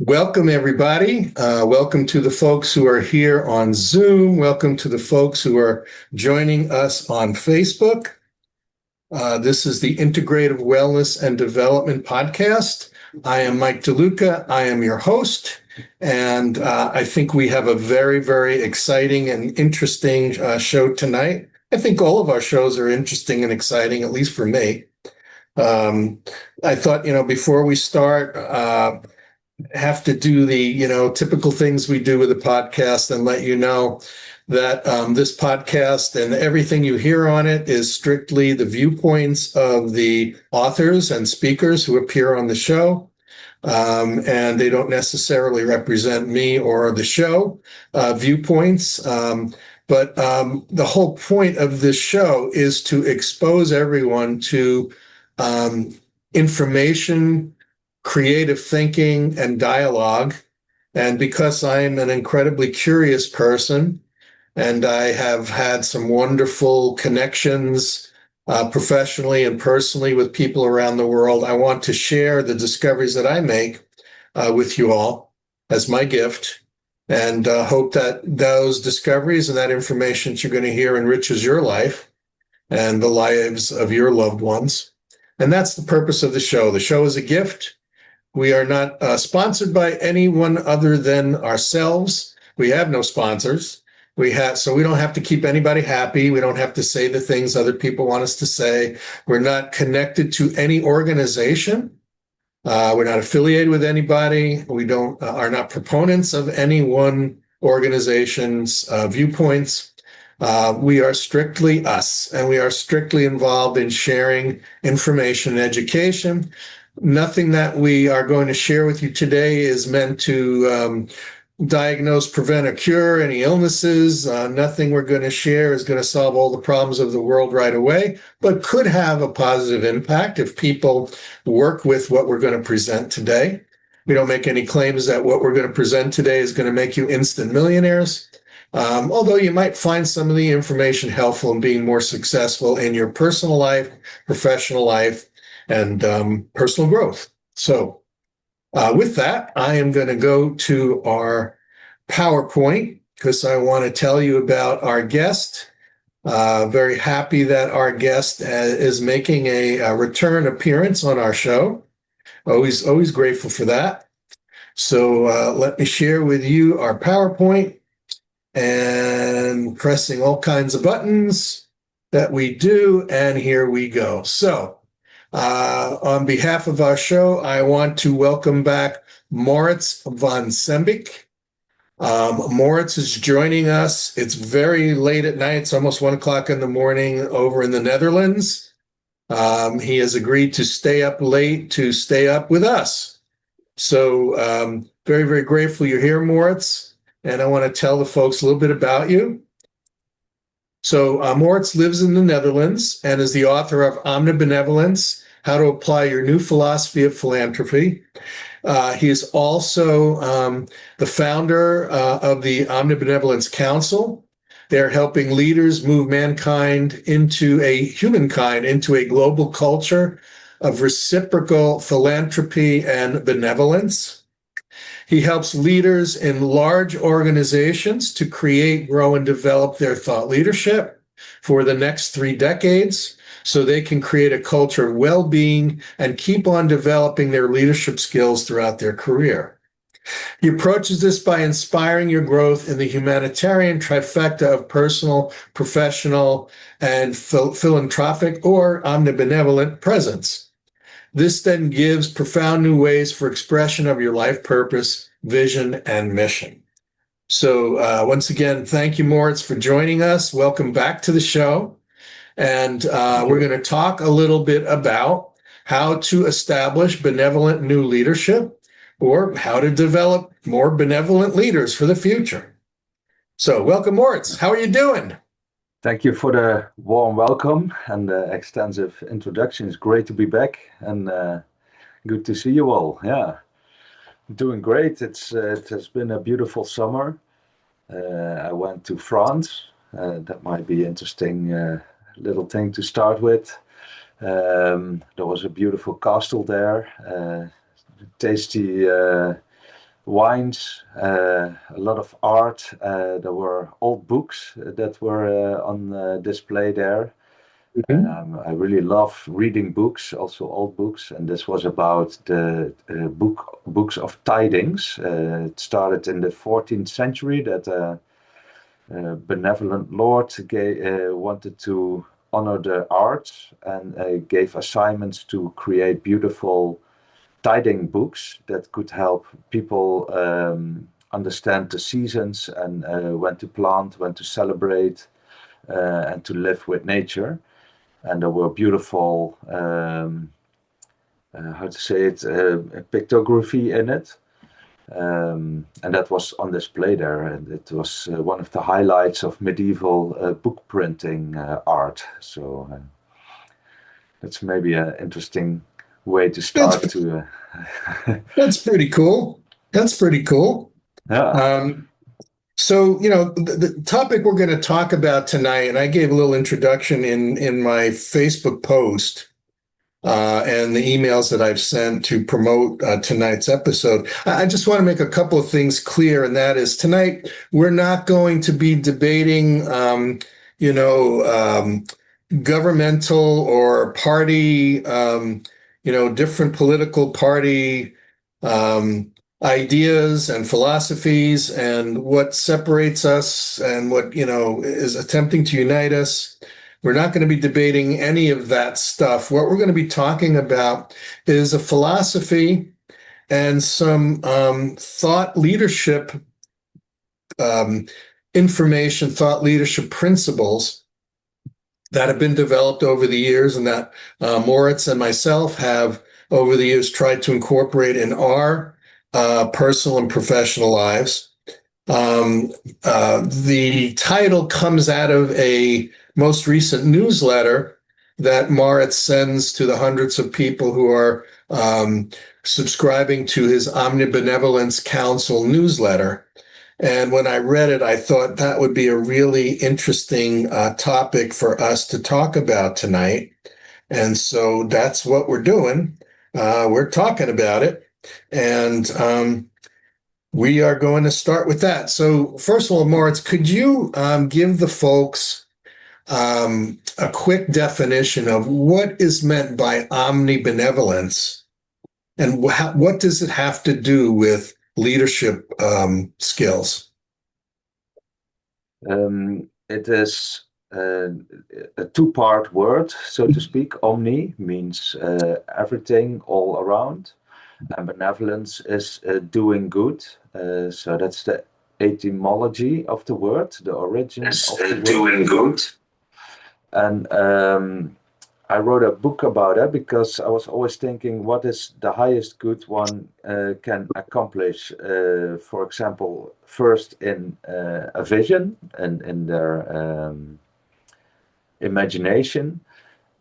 Welcome, everybody. Welcome to the folks who are here on Zoom. Welcome to the folks who are joining us on Facebook. This is the Integrative Wellness and Development Podcast. I am Mike DeLuca. I am your host, and I think we have a very, very exciting and interesting show tonight. I think all of our shows are interesting and exciting, at least for me. I thought, before we start, have to do the typical things we do with the podcast and let you know that this podcast and everything you hear on it is strictly the viewpoints of the authors and speakers who appear on the show, and they don't necessarily represent me or the show viewpoints. But the whole point of this show is to expose everyone to information, creative thinking, and dialogue. And because I'm an incredibly curious person, and I have had some wonderful connections professionally and personally with people around the world, I want to share the discoveries that I make with you all as my gift, and hope that those discoveries and that information that you're going to hear enriches your life and the lives of your loved ones. And that's the purpose of the show. The show is a gift. We are not sponsored by anyone other than ourselves. We have no sponsors. So we don't have to keep anybody happy. We don't have to say the things other people want us to say. We're not connected to any organization. We're not affiliated with anybody. We are not proponents of any one organization's viewpoints. We are strictly us, and we are strictly involved in sharing information and education. Nothing that we are going to share with you today is meant to diagnose, prevent, or cure any illnesses. Nothing we're going to share is going to solve all the problems of the world right away, but could have a positive impact if people work with what we're going to present today. We don't make any claims that what we're going to present today is going to make you instant millionaires, although you might find some of the information helpful in being more successful in your personal life, professional life, and personal growth. So with that, I am going to go to our PowerPoint because I want to tell you about our guest. Very happy that our guest is making a return appearance on our show. Always grateful for that. So let me share with you our PowerPoint, and pressing all kinds of buttons that we do, and here we go. So on behalf of our show, I want to welcome back Maurits van Sambeek. Maurits is joining us. It's very late at night. It's almost 1 o'clock in the morning over in the Netherlands. He has agreed to stay up late to stay up with us. So very, very grateful you're here, Maurits. And I want to tell the folks a little bit about you. So Maurits lives in the Netherlands and is the author of Omni Benevolence, How to Apply Your New Philosophy of Philanthropy. He is also the founder of the Omni Benevolence Council. They're helping leaders move humankind into a global culture of reciprocal philanthropy and benevolence. He helps leaders in large organizations to create, grow, and develop their thought leadership for the next 3 decades so they can create a culture of well-being and keep on developing their leadership skills throughout their career. He approaches this by inspiring your growth in the humanitarian trifecta of personal, professional, and philanthropic or omnibenevolent presence. This then gives profound new ways for expression of your life purpose, vision, and mission. So once again, thank you, Maurits, for joining us. Welcome back to the show. And we're going to talk a little bit about how to establish benevolent new leadership, or how to develop more benevolent leaders for the future. So welcome, Maurits. How are you doing? Thank you for the warm welcome and the extensive introduction. It's great to be back and good to see you all. Yeah, doing great. It has been a beautiful summer. I went to France. That might be interesting little thing to start with. There was a beautiful castle there, tasty wines, a lot of art. There were old books that were on display there. I really love reading books, also old books, and this was about the books of tidings. It started in the 14th century that benevolent lord wanted to honor the arts and gave assignments to create beautiful tiding books that could help people understand the seasons and when to plant, when to celebrate, and to live with nature. And there were beautiful, how to say it, pictography in it. And that was on display there, and it was one of the highlights of medieval book printing art. So that's maybe an interesting way to start That's, to. that's pretty cool. That's pretty cool. Yeah. So, the topic we're going to talk about tonight, and I gave a little introduction in my Facebook post and the emails that I've sent to promote tonight's episode. I just want to make a couple of things clear, and that is tonight we're not going to be debating, governmental or party, different political party ideas and philosophies and what separates us and what, is attempting to unite us. We're not going to be debating any of that stuff. What we're going to be talking about is a philosophy and some thought leadership information, thought leadership principles that have been developed over the years and that Maurits and myself have over the years tried to incorporate in our personal and professional lives. The title comes out of a most recent newsletter that Maurits sends to the hundreds of people who are subscribing to his Omni Benevolence Council newsletter. And when I read it, I thought that would be a really interesting topic for us to talk about tonight. And so that's what we're doing. We're talking about it. And we are going to start with that. So first of all, Maurits, could you give the folks a quick definition of what is meant by omnibenevolence and what does it have to do with leadership skills? It is a two-part word, so to speak. Omni means everything, all around, and benevolence is doing good. So that's the etymology of the word, the origin of the word. Doing good. And I wrote a book about it because I was always thinking, what is the highest good one can accomplish? For example, first in a vision and in their imagination,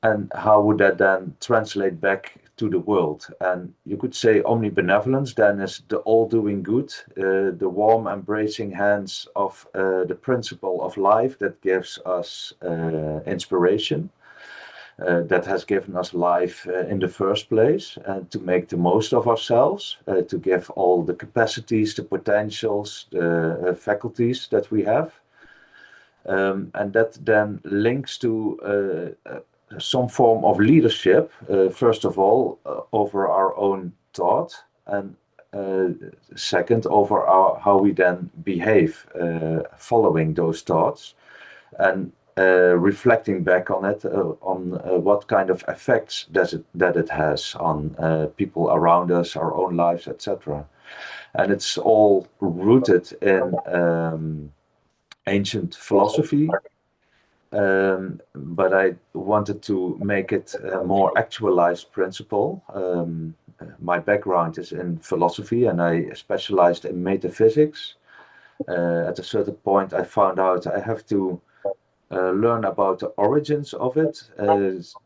and how would that then translate back to the world? And you could say omnibenevolence then is the all-doing good, the warm embracing hands of the principle of life that gives us inspiration. That has given us life in the first place, and to make the most of ourselves, to give all the capacities, the potentials, the faculties that we have. And that then links to some form of leadership, first of all, over our own thought, and second, over how we then behave following those thoughts. And reflecting back on it, on what kind of effects that it has on people around us, our own lives, etc. And it's all rooted in ancient philosophy, but I wanted to make it a more actualized principle. My background is in philosophy, and I specialized in metaphysics. At a certain point, I found out I have to learn about the origins of it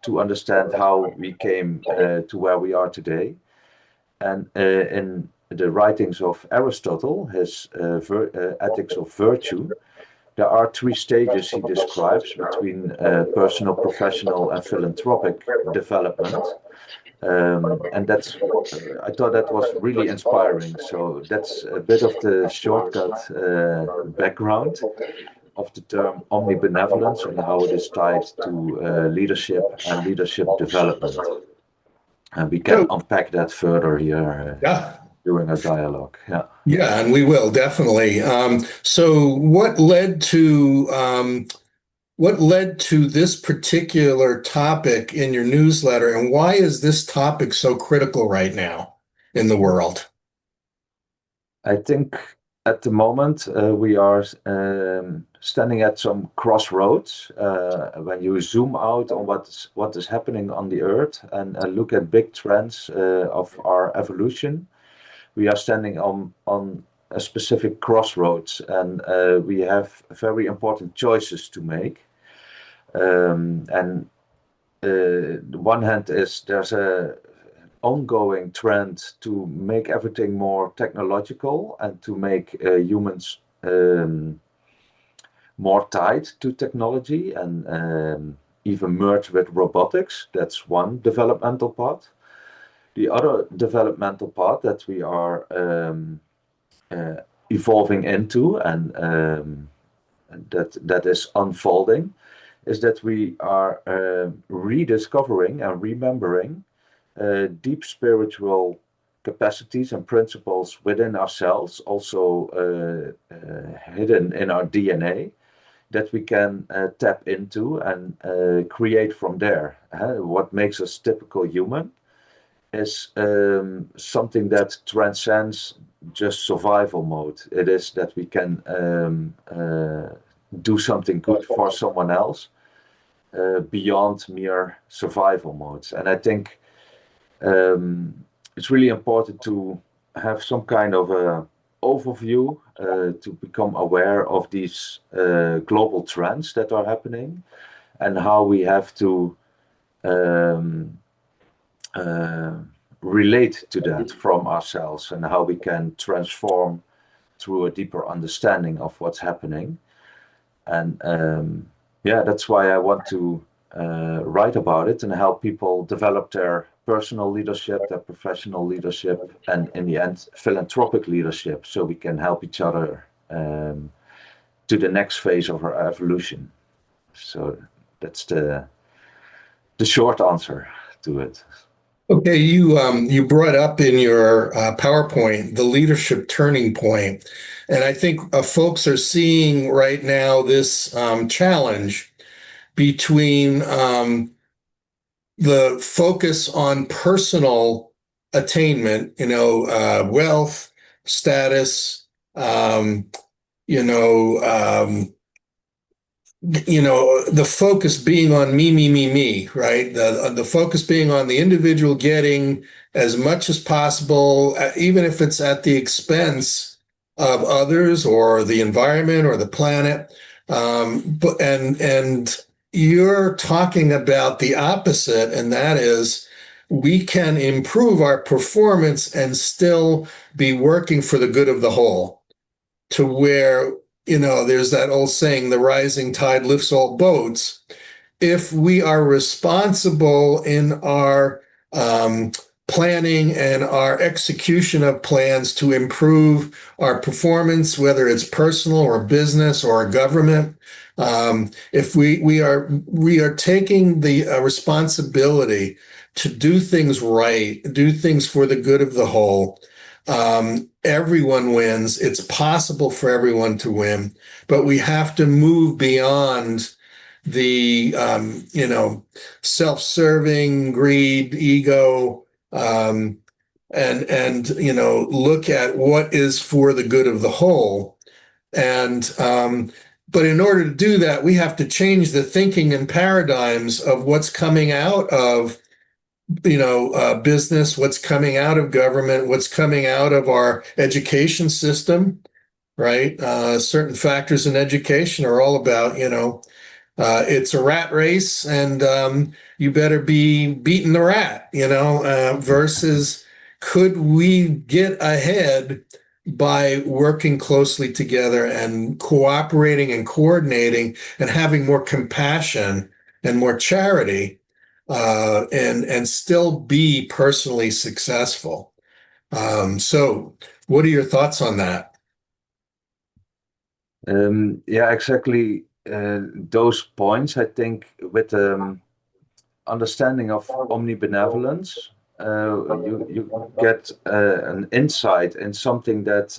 to understand how we came to where we are today. And in the writings of Aristotle, his Ethics of Virtue, there are three stages he describes between personal, professional, and philanthropic development. And that's I thought that was really inspiring. So that's a bit of the shortcut background of the term omnibenevolence and how it is tied to leadership and leadership development. And we can So, unpack that further here yeah. during our dialogue. Yeah. Yeah, and we will definitely. So what led to this particular topic in your newsletter, and why is this topic so critical right now in the world? I think at the moment we are standing at some crossroads. When you zoom out on what is happening on the earth and look at big trends of our evolution, we are standing on a specific crossroads, and we have very important choices to make. And the one hand is there's a ongoing trend to make everything more technological and to make humans more tied to technology and even merge with robotics. That's one developmental path. The other developmental path that we are evolving into and that is unfolding is that we are rediscovering and remembering deep spiritual capacities and principles within ourselves, also hidden in our DNA, that we can tap into and create from there. What makes us typical human is something that transcends just survival mode. It is that we can do something good for someone else beyond mere survival modes. And I think it's really important to have some kind of a overview to become aware of these global trends that are happening and how we have to relate to that from ourselves and how we can transform through a deeper understanding of what's happening. And yeah, that's why I want to write about it and help people develop their personal leadership, their professional leadership, and in the end, philanthropic leadership, so we can help each other to the next phase of our evolution. So that's the short answer to it. Okay, you brought up in your PowerPoint the leadership turning point, and I think folks are seeing right now this challenge between the focus on personal attainment, wealth, status, um, you know, um, the focus being on me, right? The focus being on the individual getting as much as possible, even if it's at the expense of others or the environment or the planet. And you're talking about the opposite, and that is we can improve our performance and still be working for the good of the whole, to where there's that old saying, the rising tide lifts all boats. If we are responsible in our planning and our execution of plans to improve our performance, whether it's personal or business or government, if we are taking the responsibility to do things right, do things for the good of the whole, everyone wins. It's possible for everyone to win, but we have to move beyond the self-serving, greed, ego, and look at what is for the good of the whole. And but in order to do that, we have to change the thinking and paradigms of what's coming out of business, what's coming out of government, what's coming out of our education system, right? Certain factors in education are all about, it's a rat race and you better be beating the rat, versus could we get ahead by working closely together and cooperating and coordinating and having more compassion and more charity and still be personally successful. So what are your thoughts on that? Yeah, exactly. Those points, I think, with understanding of omnibenevolence, you get an insight in something that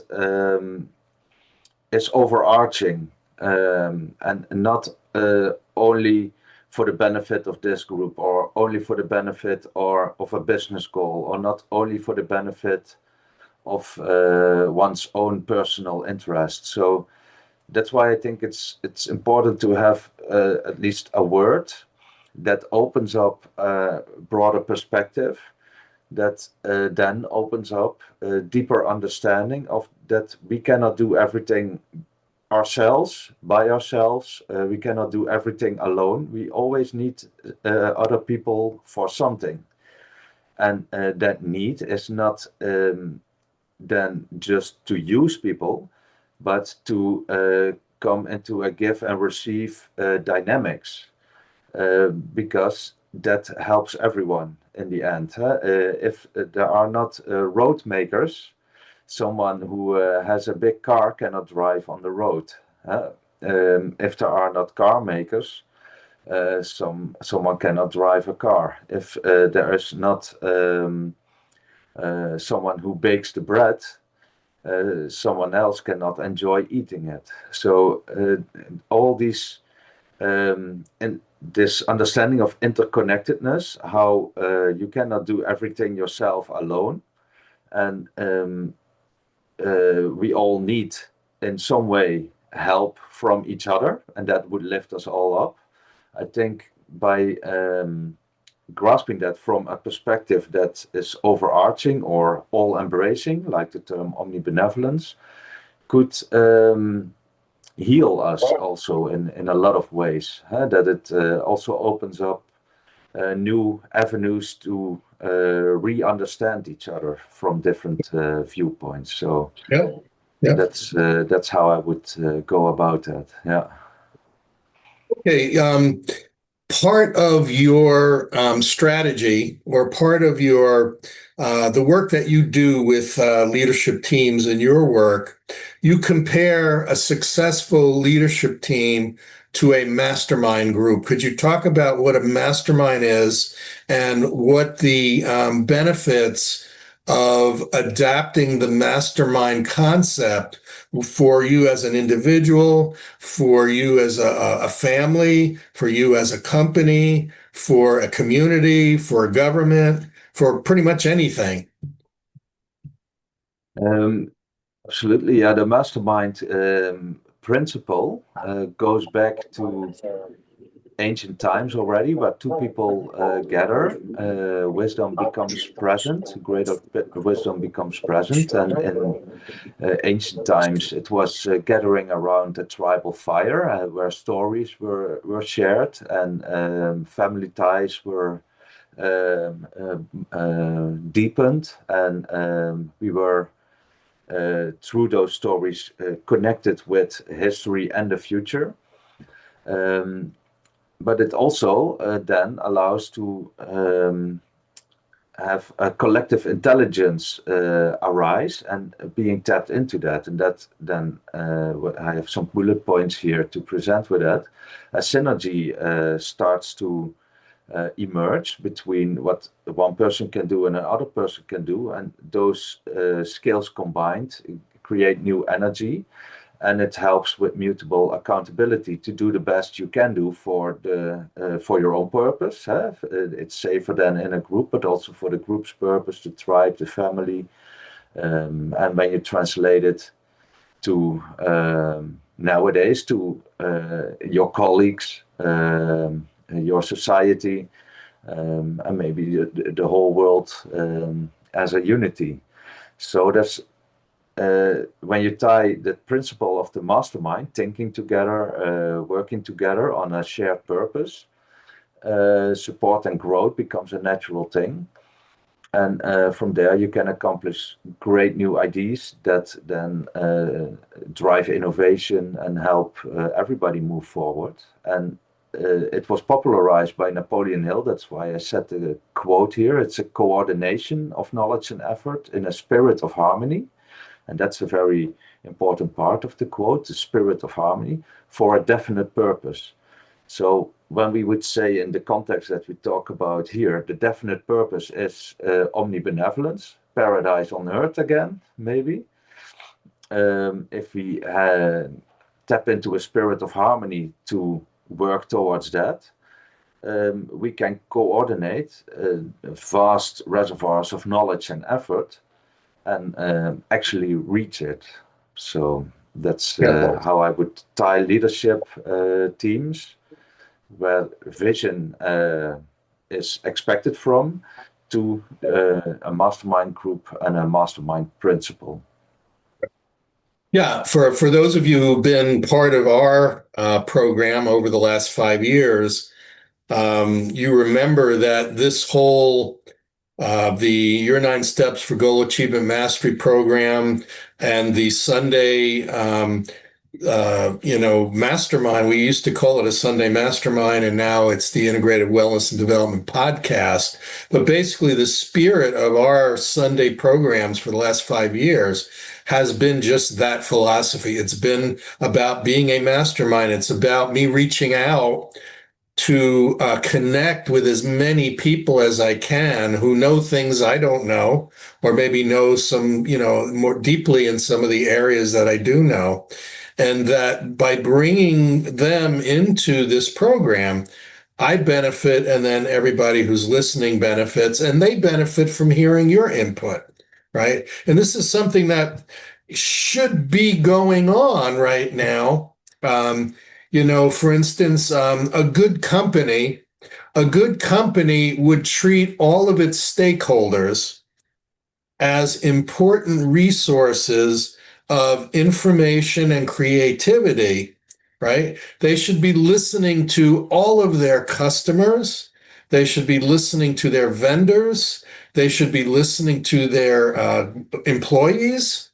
is overarching, and not only for the benefit of this group, or only for the benefit or of a business goal, or not only for the benefit of one's own personal interest. So that's why I think it's important to have at least a word that opens up a broader perspective, that then opens up a deeper understanding of that we cannot do everything ourselves by ourselves. We cannot do everything alone. We always need other people for something, and that need is not then just to use people, but to come into a give and receive dynamics, because that helps everyone in the end. If there are not road makers, someone who has a big car cannot drive on the road. If there are not car makers, someone cannot drive a car. If there is not someone who bakes the bread, someone else cannot enjoy eating it. So all these and this understanding of interconnectedness, how you cannot do everything yourself alone, and we all need in some way help from each other, and that would lift us all up. I think by grasping that from a perspective that is overarching or all embracing, like the term omnibenevolence, could heal us also in a lot of ways. That it also opens up new avenues to re-understand each other from different viewpoints. So Yeah. Yeah. that's how I would go about that. Yeah. Okay. Part of your strategy, or part of your the work that you do with leadership teams in your work, you compare a successful leadership team to a mastermind group. Could you talk about what a mastermind is and what the benefits of adapting the mastermind concept for you as an individual, for you as a family, for you as a company, for a community, for a government, for pretty much anything? Um, Absolutely. Yeah, the mastermind principle goes back to ancient times already, where two people gather, wisdom becomes present, greater wisdom becomes present. And in ancient times, it was gathering around a tribal fire, where stories were shared, and family ties were deepened, and we were through those stories connected with history and the future. Um, but it also then allows to have a collective intelligence arise and being tapped into that. And that then, I have some bullet points here to present with that. A synergy starts to emerge between what one person can do and another person can do, and those skills combined create new energy, and it helps with mutable accountability to do the best you can do for your own purpose. It's safer than in a group, but also for the group's purpose, the tribe, the family, and when you translate it to nowadays to your colleagues, your society, and maybe the whole world as a unity. So that's when you tie the principle of the mastermind, thinking together, working together on a shared purpose, support and growth becomes a natural thing. And from there, you can accomplish great new ideas that then drive innovation and help everybody move forward. And it was popularized by Napoleon Hill. That's why I said the quote here. It's a coordination of knowledge and effort in a spirit of harmony. And that's a very important part of the quote, the spirit of harmony, for a definite purpose. So when we would say in the context that we talk about here, the definite purpose is omnibenevolence, paradise on earth again, maybe. If we tap into a spirit of harmony to work towards that, we can coordinate vast reservoirs of knowledge and effort and actually reach it. So that's how I would tie leadership teams, where vision is expected from, to a mastermind group and a mastermind principle. Yeah, for those of you who've been part of our program over the last 5 years, you remember that this whole the Your 9 Steps for Goal Achievement Mastery program and the Sunday mastermind. We used to call it a Sunday mastermind, and now it's the Integrative Wellness and Development podcast. But basically, the spirit of our Sunday programs for the last 5 years has been just that philosophy. It's been about being a mastermind. It's about me reaching out to connect with as many people as I can who know things I don't know, or maybe know some, more deeply in some of the areas that I do know. And that by bringing them into this program, I benefit, and then everybody who's listening benefits, and they benefit from hearing your input, right? And this is something that should be going on right now. For instance, a good company would treat all of its stakeholders as important resources of information and creativity, right? They should be listening to all of their customers. They should be listening to their vendors. They should be listening to their employees.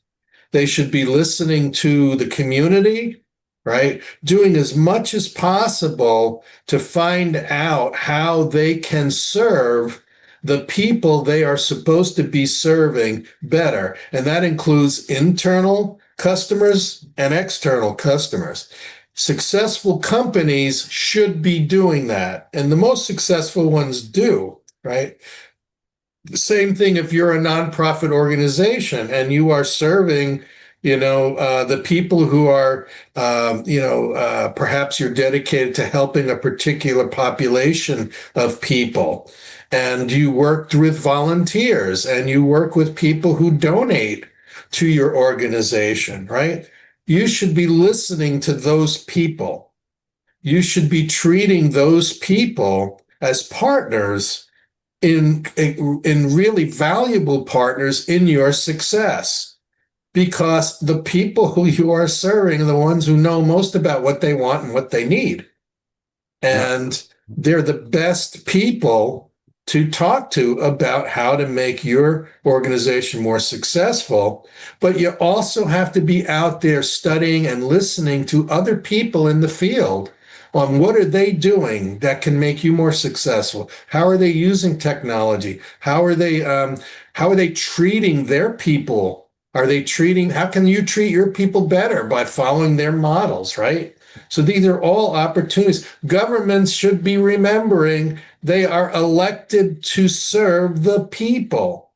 They should be listening to the community, right? Doing as much as possible to find out how they can serve the people they are supposed to be serving better. And that includes internal customers and external customers. Successful companies should be doing that. And the most successful ones do, right? The same thing if you're a nonprofit organization and you are serving the people who are, perhaps you're dedicated to helping a particular population of people, and you worked with volunteers, and you work with people who donate to your organization, right? You should be listening to those people. You should be treating those people as partners in really valuable partners in your success. Because the people who you are serving are the ones who know most about what they want and what they need. And they're the best people to talk to about how to make your organization more successful. But you also have to be out there studying and listening to other people in the field on what are they doing that can make you more successful? How are they using technology? How are they treating their people? How can you treat your people better by following their models, right? So these are all opportunities. Governments should be remembering they are elected to serve the people,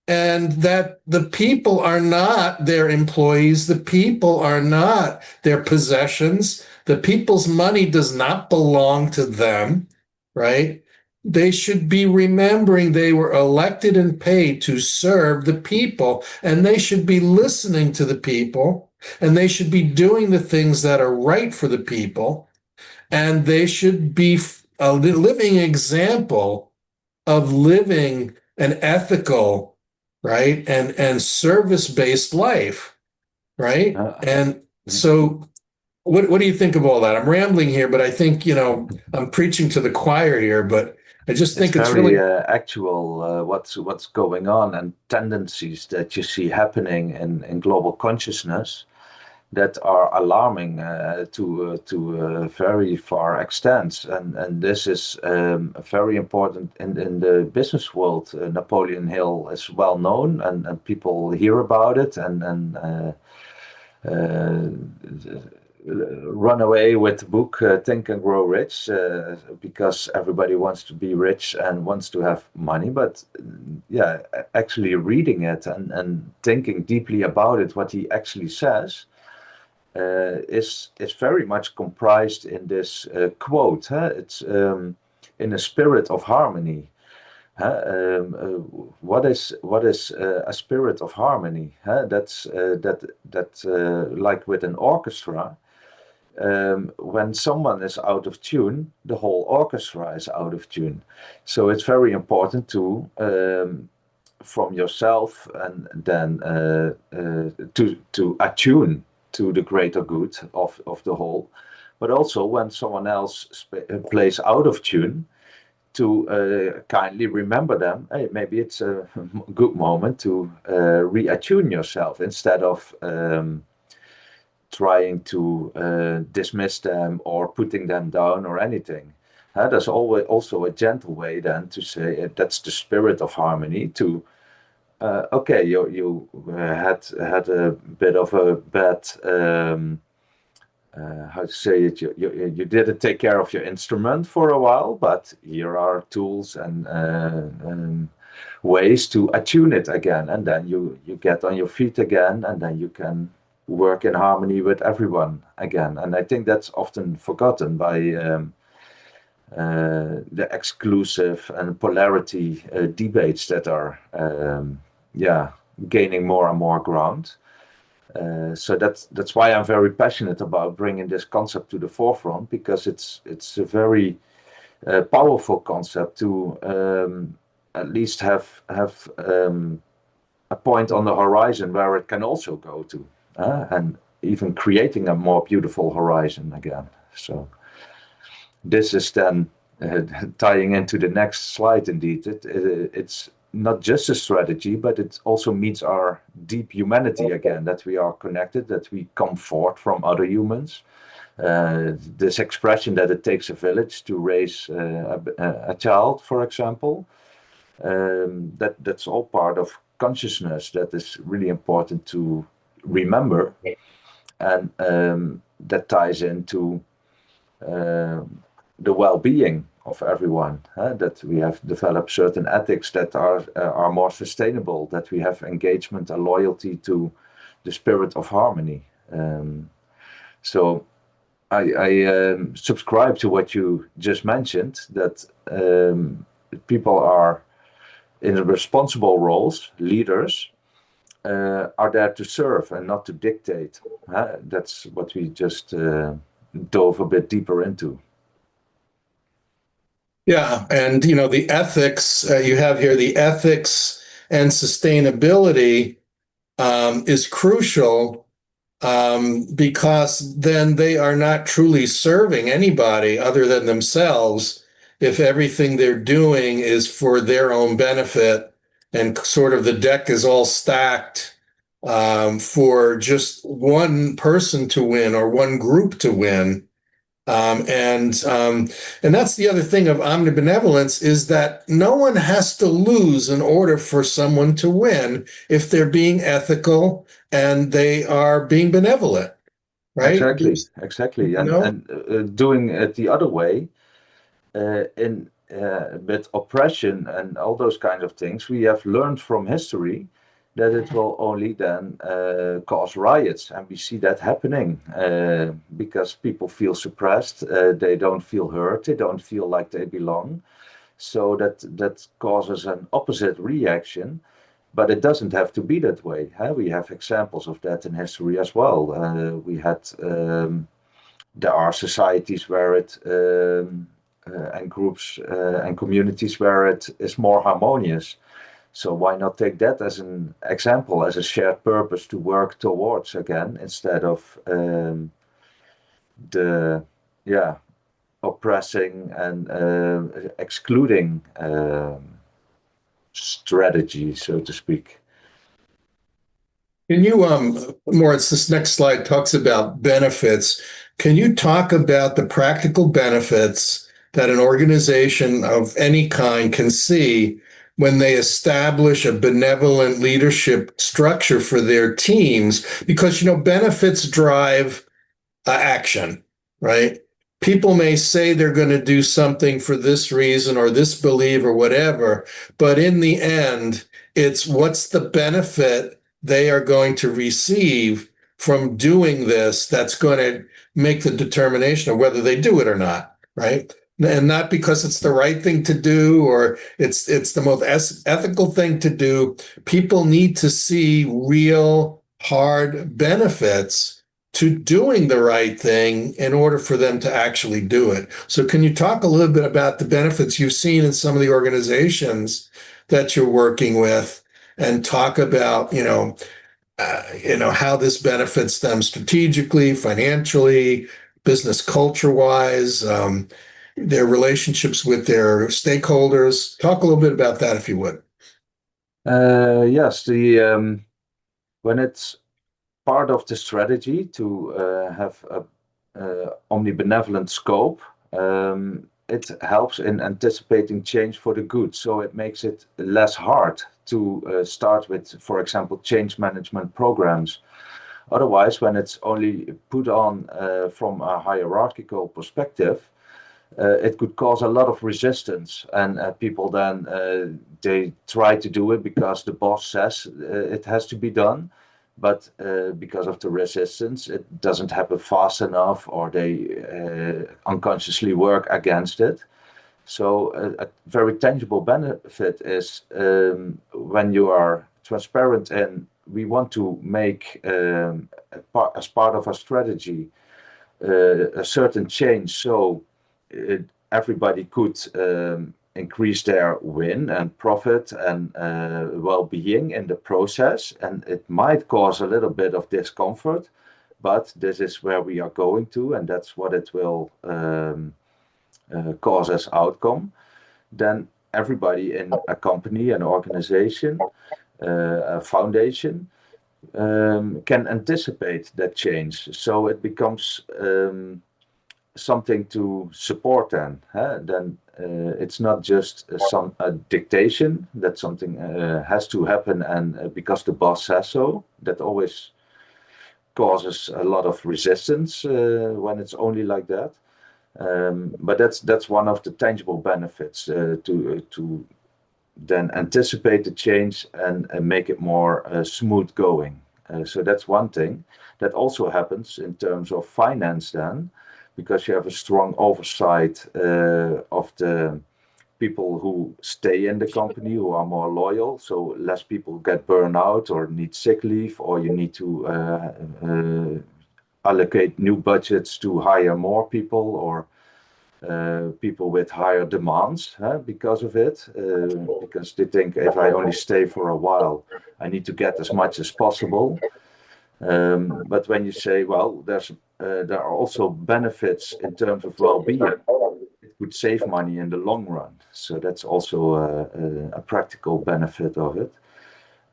and that the people are not their employees. The people are not their possessions. The people's money does not belong to them, right? They should be remembering they were elected and paid to serve the people, and they should be listening to the people, and they should be doing the things that are right for the people, and they should be a living example of living an ethical, right, and service-based life, right? And so what do you think of all that? I'm rambling here, but I think, I'm preaching to the choir here, but I just think it's very really actual what's going on and tendencies that you see happening in global consciousness. that are alarming to very far extents, and this is very important in the business world. Napoleon Hill is well known, and people hear about it, and run away with the book Think and Grow Rich, because everybody wants to be rich and wants to have money. But yeah, actually reading it and thinking deeply about it, what he actually says is very much comprised in this quote. It's in a spirit of harmony. What is a spirit of harmony? That's like with an orchestra. When someone is out of tune, the whole orchestra is out of tune. So it's very important to from yourself and then to attune to the greater good of the whole, but also when someone else plays out of tune, to kindly remember them. Hey, maybe it's a good moment to reattune yourself instead of trying to dismiss them or putting them down or anything. There's always also a gentle way then to say that's the spirit of harmony. To okay, you had a bit of a bad how to say it, you didn't take care of your instrument for a while, but here are tools and ways to attune it again, and then you get on your feet again, and then you can work in harmony with everyone again. And I think that's often forgotten by the exclusive and polarity debates that are gaining more and more ground. So that's why I'm very passionate about bringing this concept to the forefront, because it's a very powerful concept to at least have a point on the horizon where it can also go to, and even creating a more beautiful horizon again. So this is then tying into the next slide. Indeed, it's not just a strategy, but it also meets our deep humanity again, that we are connected, that we come forth from other humans. This expression that it takes a village to raise a child, for example, that's all part of consciousness that is really important to remember, and that ties into the well-being of everyone, that we have developed certain ethics that are more sustainable, that we have engagement and loyalty to the spirit of harmony. So I subscribe to what you just mentioned, that people are in responsible roles, leaders, are there to serve and not to dictate. That's what we just dove a bit deeper into. Yeah, and the ethics you have here, the ethics and sustainability is crucial, because then they are not truly serving anybody other than themselves if everything they're doing is for their own benefit, and sort of the deck is all stacked for just one person to win or one group to win. And that's the other thing of omnibenevolence, is that no one has to lose in order for someone to win if they're being ethical and they are being benevolent, right? Exactly. And doing it the other way, in with oppression and all those kinds of things, we have learned from history that it will only then cause riots, and we see that happening because people feel suppressed, they don't feel heard, they don't feel like they belong. So that causes an opposite reaction, but it doesn't have to be that way. We have examples of that in history as well. There are societies where it and groups and communities where it is more harmonious. So why not take that as an example, as a shared purpose to work towards again, instead of the oppressing and excluding strategy, so to speak. Can you, Moritz, this next slide talks about benefits. Can you talk about the practical benefits that an organization of any kind can see when they establish a benevolent leadership structure for their teams? Because, benefits drive action, right? People may say they're going to do something for this reason or this belief or whatever, but in the end, it's what's the benefit they are going to receive from doing this that's going to make the determination of whether they do it or not, right? And not because it's the right thing to do or it's the most ethical thing to do. People need to see real hard benefits to doing the right thing in order for them to actually do it. So can you talk a little bit about the benefits you've seen in some of the organizations that you're working with and talk about, how this benefits them strategically, financially, business culture wise, their relationships with their stakeholders. Talk a little bit about that if you would. Yes, when it's part of the strategy to have a omnibenevolent scope, it helps in anticipating change for the good. So it makes it less hard to start with, for example, change management programs. Otherwise, when it's only put on from a hierarchical perspective, it could cause a lot of resistance, and people then they try to do it because the boss says it has to be done, but because of the resistance, it doesn't happen fast enough, or they unconsciously work against it. So a very tangible benefit is when you are transparent and we want to make as part of our strategy a certain change, so everybody could increase their win and profit and well-being in the process, and it might cause a little bit of discomfort, but this is where we are going to, and that's what it will cause as outcome. Then everybody in a company, an organization, a foundation can anticipate that change, so it becomes something to support them. Then it's not just a dictation that something has to happen, and because the boss says so. That always causes a lot of resistance when it's only like that. But that's one of the tangible benefits to then anticipate the change and make it more smooth going. So that's one thing that also happens in terms of finance then, because you have a strong oversight of the people who stay in the company, who are more loyal. So less people get burned out or need sick leave, or you need to allocate new budgets to hire more people, or people with higher demands because of it, because they think if I only stay for a while, I need to get as much as possible. But when you say, well, there are also benefits in terms of well-being, it would save money in the long run. So that's also a practical benefit of it.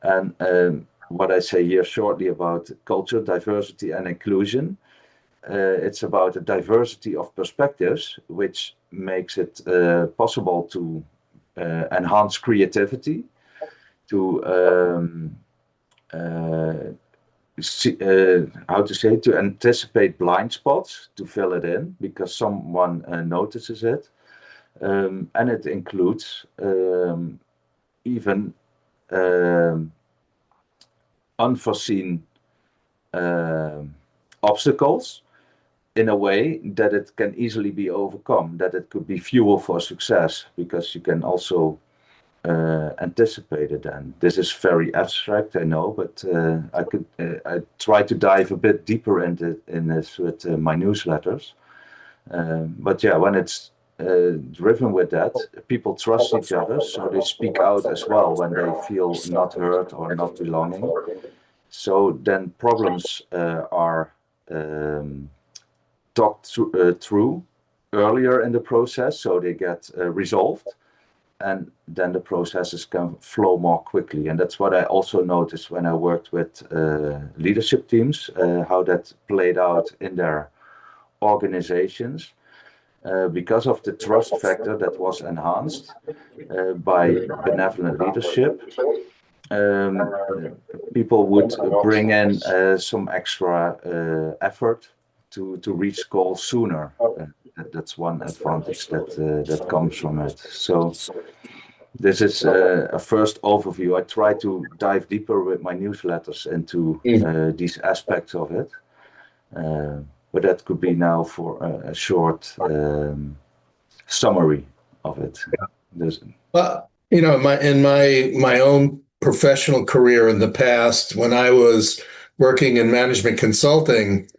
And what I say here shortly about culture, diversity, and inclusion, it's about a diversity of perspectives, which makes it possible to enhance creativity, to to anticipate blind spots, to fill it in because someone notices it, and it includes even unforeseen obstacles in a way that it can easily be overcome, that it could be fuel for success, because you can also anticipate it. And this is very abstract, I know, but I try to dive a bit deeper in this with my newsletters. But yeah, when it's driven with that, people trust each other, so they speak out as well when they feel not heard or not belonging. So then problems are talked through earlier in the process, so they get resolved. and then the processes can flow more quickly. And that's what I also noticed when I worked with leadership teams, how that played out in their organizations. Because of the trust factor that was enhanced by benevolent leadership, people would bring in some extra effort to reach goals sooner. That's one advantage that comes from it. So this is a first overview. I try to dive deeper with my newsletters into these aspects of it. But that could be now for a short summary of it. Well, in my own professional career in the past, when I was working in management consulting,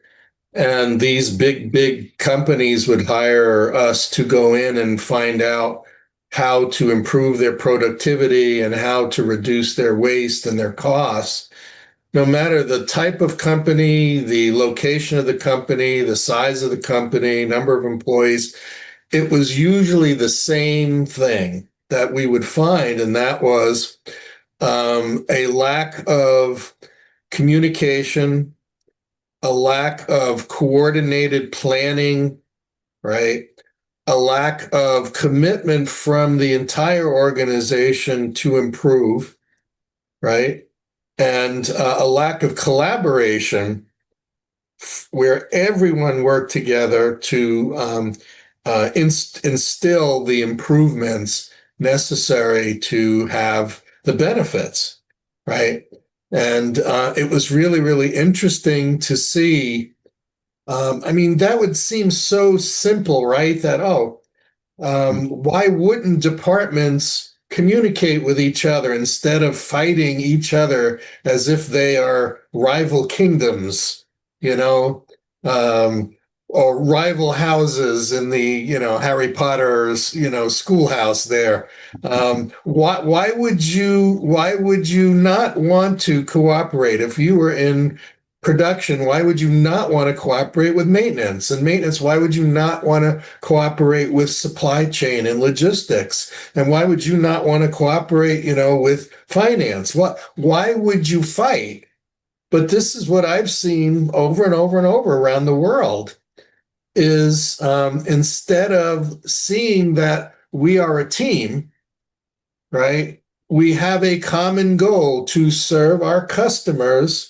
and these big companies would hire us to go in and find out how to improve their productivity and how to reduce their waste and their costs. No matter the type of company, the location of the company, the size of the company, number of employees, it was usually the same thing that we would find, and that was a lack of communication, a lack of coordinated planning, right? A lack of commitment from the entire organization to improve, right? And a lack of collaboration where everyone worked together to instill the improvements necessary to have the benefits, right? And it was really, really interesting to see. I mean, that would seem so simple, right? That, why wouldn't departments communicate with each other instead of fighting each other as if they are rival kingdoms, you know, or rival houses in the, Harry Potter's, schoolhouse there. Why would you not want to cooperate if you were in production? Why would you not want to cooperate with maintenance? And maintenance, why would you not want to cooperate with supply chain and logistics? And why would you not want to cooperate, with finance? Why would you fight? But this is what I've seen over and over and over around the world is instead of seeing that we are a team, right? We have a common goal to serve our customers,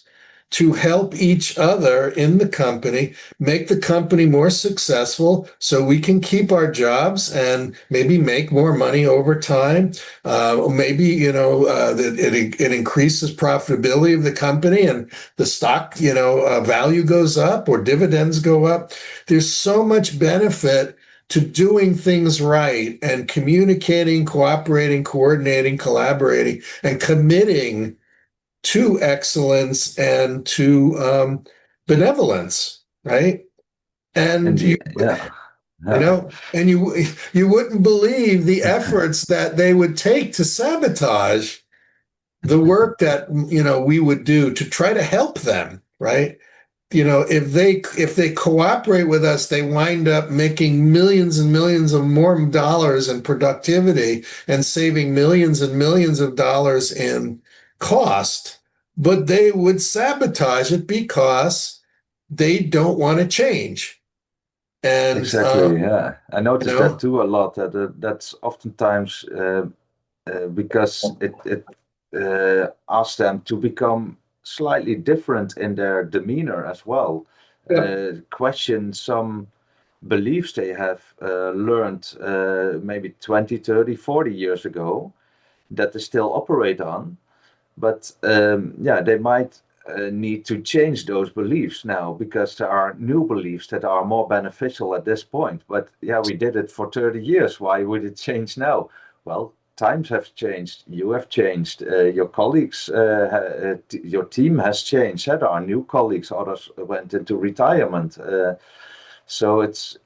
to help each other in the company, make the company more successful so we can keep our jobs and maybe make more money over time. Maybe, it increases profitability of the company and the stock, value goes up or dividends go up. There's so much benefit to doing things right and communicating, cooperating, coordinating, collaborating, and committing to excellence and to benevolence, right? And you wouldn't believe the efforts that they would take to sabotage the work that we would do to try to help them, right? If they cooperate with us, they wind up making millions and millions of more dollars in productivity and saving millions and millions of dollars in cost, but they would sabotage it because they don't want to change. And exactly, yeah, I noticed that too a lot. That's oftentimes because it asks them to become slightly different in their demeanor as well. Question some beliefs they have learned maybe 20, 30, 40 years ago that they still operate on. But they might need to change those beliefs now because there are new beliefs that are more beneficial at this point. But we did it for 30 years. Why would it change now? Well, times have changed. You have changed. Your colleagues, your team has changed. There are new colleagues. Others went into retirement. So it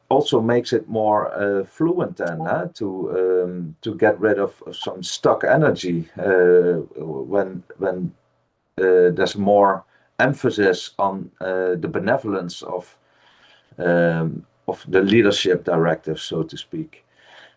also makes it more fluent then to get rid of some stuck energy when there's more emphasis on the benevolence of the leadership directive, so to speak.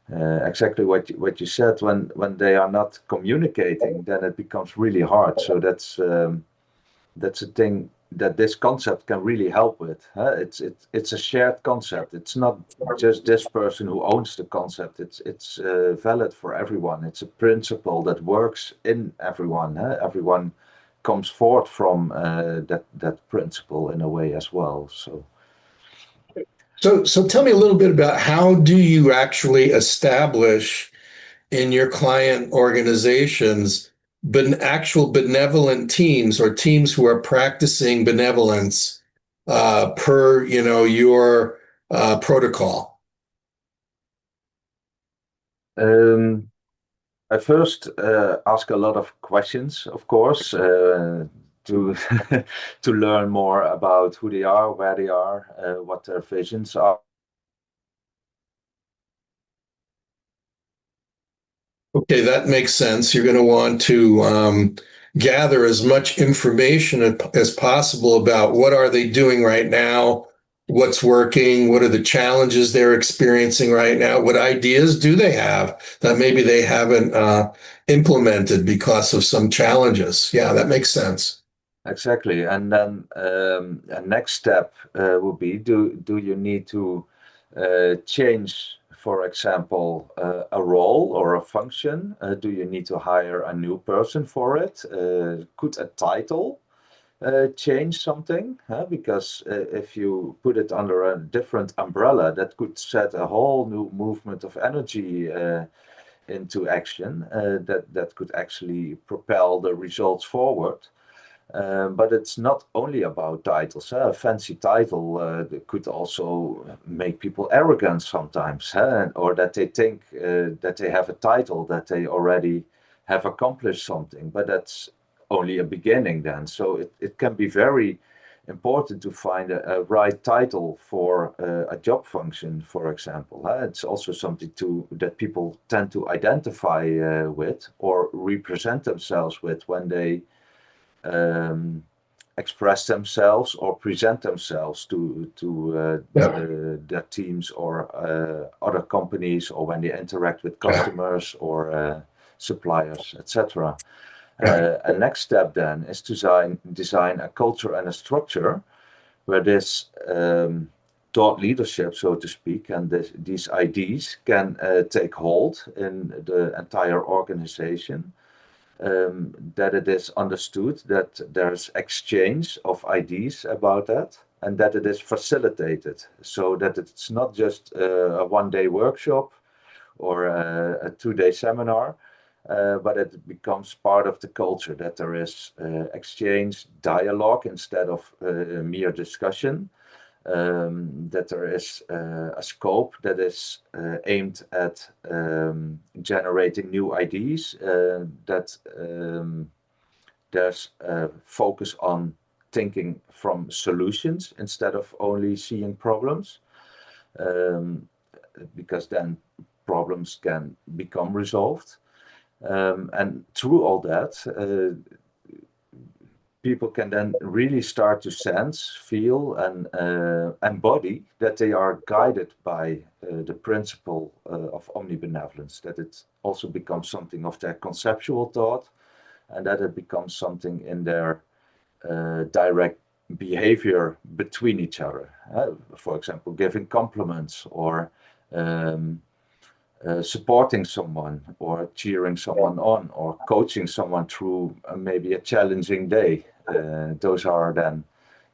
Exactly what you said. When they are not communicating, then it becomes really hard. So that's a thing that this concept can really help with. It's a shared concept. It's not just this person who owns the concept. It's valid for everyone. It's a principle that works in everyone. Everyone comes forth from that principle in a way as well. So tell me a little bit about how do you actually establish in your client organizations actual benevolent teams or teams who are practicing benevolence per your protocol? Um, I first ask a lot of questions, of course, to to learn more about who they are, where they are, what their visions are. Okay, that makes sense. You're going to want to gather as much information as possible about what are they doing right now, what's working, what are the challenges they're experiencing right now, what ideas do they have that maybe they haven't implemented because of some challenges. Yeah, that makes sense. Exactly. And then a next step would be, do you need to change, for example, a role or a function? Do you need to hire a new person for it? Could a title change something? Because if you put it under a different umbrella, that could set a whole new movement of energy into action that could actually propel the results forward. But it's not only about titles. A fancy title that could also make people arrogant sometimes, or that they think that they have a title, that they already have accomplished something. But that's only a beginning then. So it can be very important to find a right title for a job function, for example. It's also something that people tend to identify with or represent themselves with when they um, express themselves or present themselves to Yeah. their teams or other companies, or when they interact with customers or suppliers, etc. Right. A next step then is to design a culture and a structure where this thought leadership, so to speak, and these ideas can take hold in the entire organization, that it is understood that there's exchange of ideas about that, and that it is facilitated, so that it's not just a one-day workshop or a two-day seminar, but it becomes part of the culture, that there is exchange, dialogue instead of mere discussion, that there is a scope that is aimed at generating new ideas, that there's a focus on thinking from solutions instead of only seeing problems, um, because then problems can become resolved. And through all that, people can then really start to sense, feel, and embody that they are guided by the principle of omnibenevolence, that it also becomes something of their conceptual thought, and that it becomes something in their direct behavior between each other. For example, giving compliments, or um, supporting someone, or cheering someone on, or coaching someone through maybe a challenging day. Those are then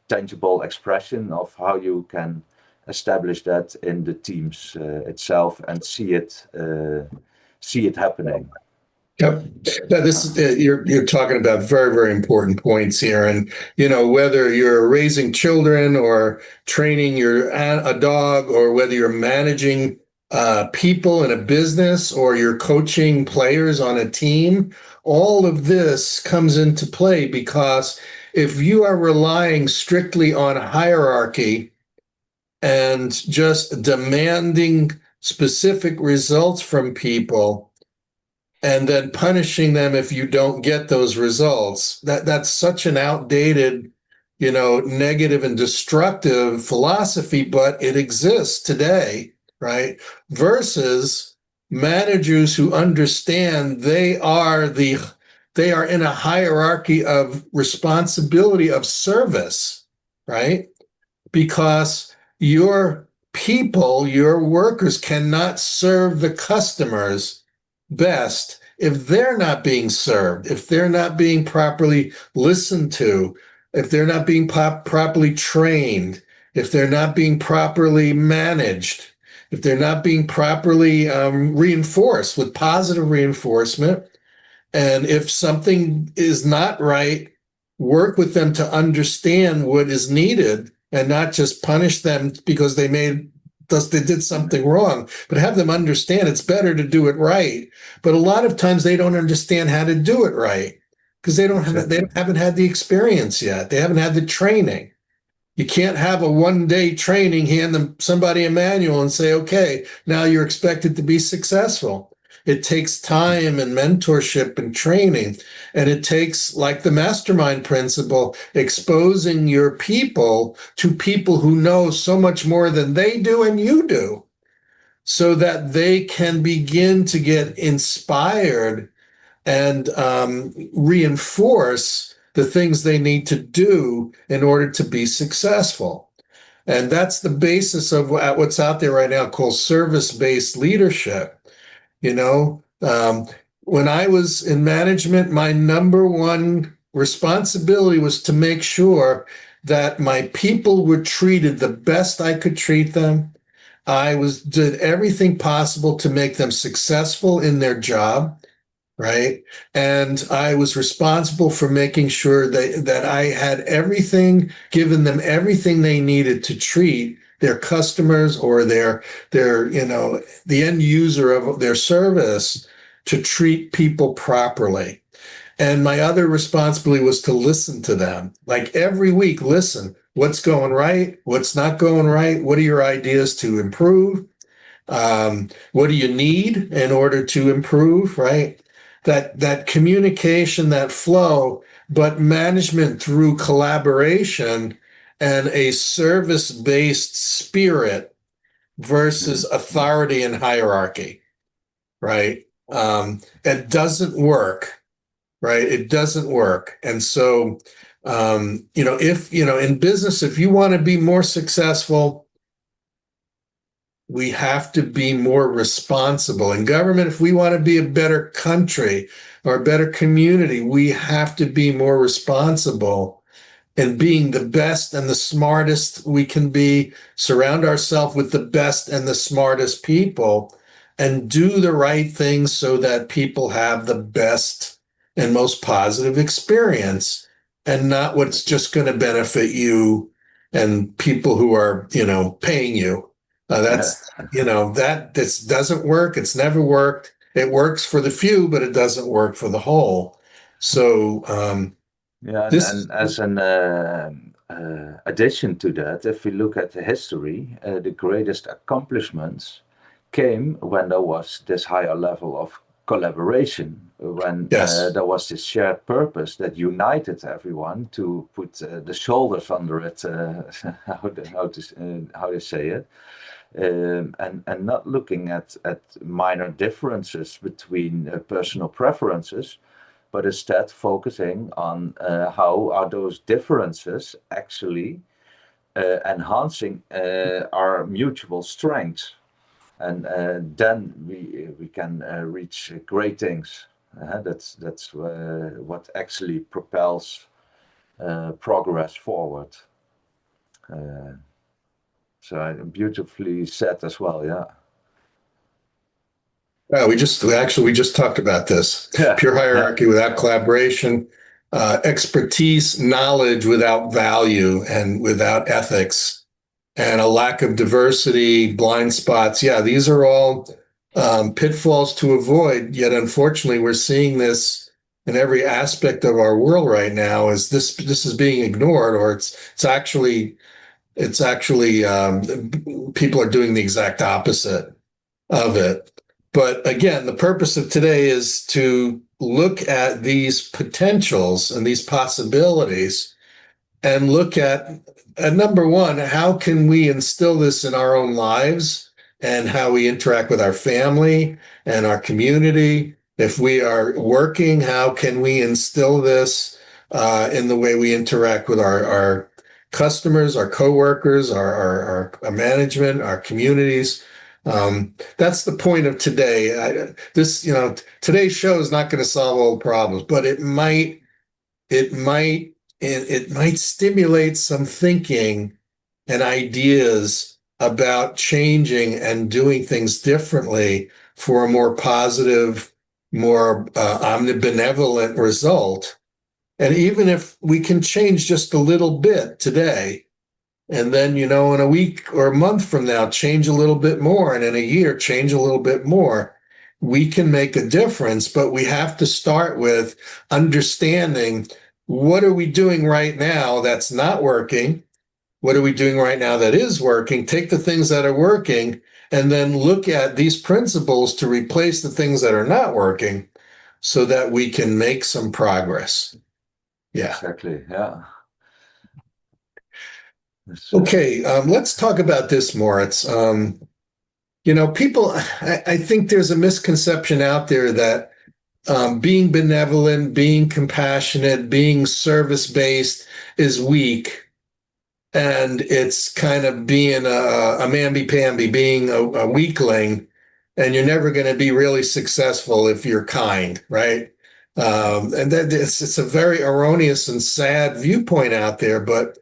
tangible expression of how you can establish that in the teams itself, and see it happening. Yep. Now, you're talking about very, very important points here. And whether you're raising children or training a dog, or whether you're managing people in a business, or you're coaching players on a team, all of this comes into play, because if you are relying strictly on hierarchy and just demanding specific results from people, and then punishing them if you don't get those results, that's such an outdated, negative and destructive philosophy, but it exists today, right? Versus, managers who understand they are in a hierarchy of responsibility of service, right? Because your people, your workers cannot serve the customers best if they're not being served, if they're not being properly listened to, if they're not being properly trained, if they're not being properly managed, if they're not being properly reinforced with positive reinforcement. And if something is not right, work with them to understand what is needed and not just punish them because they did something wrong, but have them understand it's better to do it right. But a lot of times they don't understand how to do it right because they haven't had the experience yet. They haven't had the training. You can't have a one-day training, hand them somebody a manual and say, okay, now you're expected to be successful. It takes time and mentorship and training. And it takes, like the mastermind principle, exposing your people to people who know so much more than they do and you do, so that they can begin to get inspired and reinforce the things they need to do in order to be successful. And that's the basis of what's out there right now called service-based leadership. You know, when I was in management, my number one responsibility was to make sure that my people were treated the best I could treat them. Did everything possible to make them successful in their job, right? And I was responsible for making sure that I had given them everything they needed to treat their customers or their the end user of their service, to treat people properly. And my other responsibility was to listen to them. Like every week, listen, what's going right? What's not going right? What are your ideas to improve? What do you need in order to improve, right? That communication, that flow, but management through collaboration and a service-based spirit versus authority and hierarchy, right? It doesn't work, right? It doesn't work. And so, in business, if you want to be more successful, we have to be more responsible. In government, if we want to be a better country or a better community, we have to be more responsible and being the best and the smartest we can be, surround ourselves with the best and the smartest people, and do the right things so that people have the best and most positive experience, and not what's just going to benefit you and people who are, paying you. This doesn't work. It's never worked. It works for the few, but it doesn't work for the whole. So, Yeah, this, and as an addition to that, if we look at the history, the greatest accomplishments came when there was this higher level of collaboration, when yes, there was this shared purpose that united everyone to put the shoulders under it, how to say it, and not looking at minor differences between personal preferences, but instead focusing on how are those differences actually enhancing our mutual strengths, and then we can reach great things. That's what actually propels progress forward. So beautifully said as well, yeah. we just talked about this. Yeah, Pure yeah, hierarchy without collaboration, expertise, knowledge without value and without ethics, and a lack of diversity, blind spots. Yeah, these are all pitfalls to avoid. Yet, unfortunately, we're seeing this in every aspect of our world right now. Is this is being ignored, or it's actually people are doing the exact opposite of it. But again, the purpose of today is to look at these potentials and these possibilities and look at number one, how can we instill this in our own lives and how we interact with our family and our community. If we are working, how can we instill this in the way we interact with our customers, our coworkers, our management, our communities? That's the point of today. Today's show is not going to solve all the problems, but it might stimulate some thinking and ideas about changing and doing things differently for a more positive, more omnibenevolent result. And even if we can change just a little bit today, and then, in a week or a month from now, change a little bit more, and in a year, change a little bit more, we can make a difference. But we have to start with understanding, what are we doing right now that's not working? What are we doing right now that is working? Take the things that are working and then look at these principles to replace the things that are not working so that we can make some progress. Yeah. Exactly. Yeah. Okay, let's talk about this, Maurits. People, I think there's a misconception out there that being benevolent, being compassionate, being service-based is weak. And it's kind of being a mamby-pamby, being a weakling, and you're never going to be really successful if you're kind, right? And that it's a very erroneous and sad viewpoint out there, but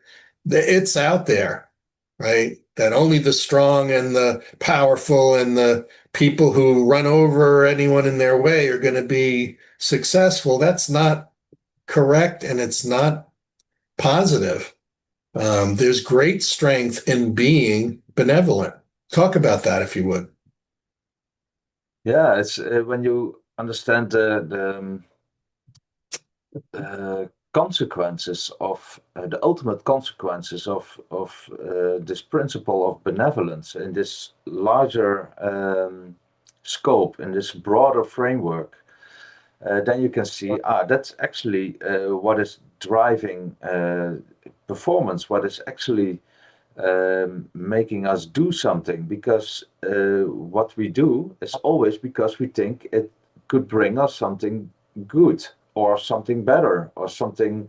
it's out there, right? That only the strong and the powerful and the people who run over anyone in their way are going to be successful. That's not correct, and it's not positive. There's great strength in being benevolent. Talk about that, if you would. Yeah, it's when you understand the consequences of the ultimate consequences of this principle of benevolence in this larger scope, in this broader framework, then you can see that's actually what is driving performance, what is actually making us do something, because what we do is always because we think it could bring us something good or something better or something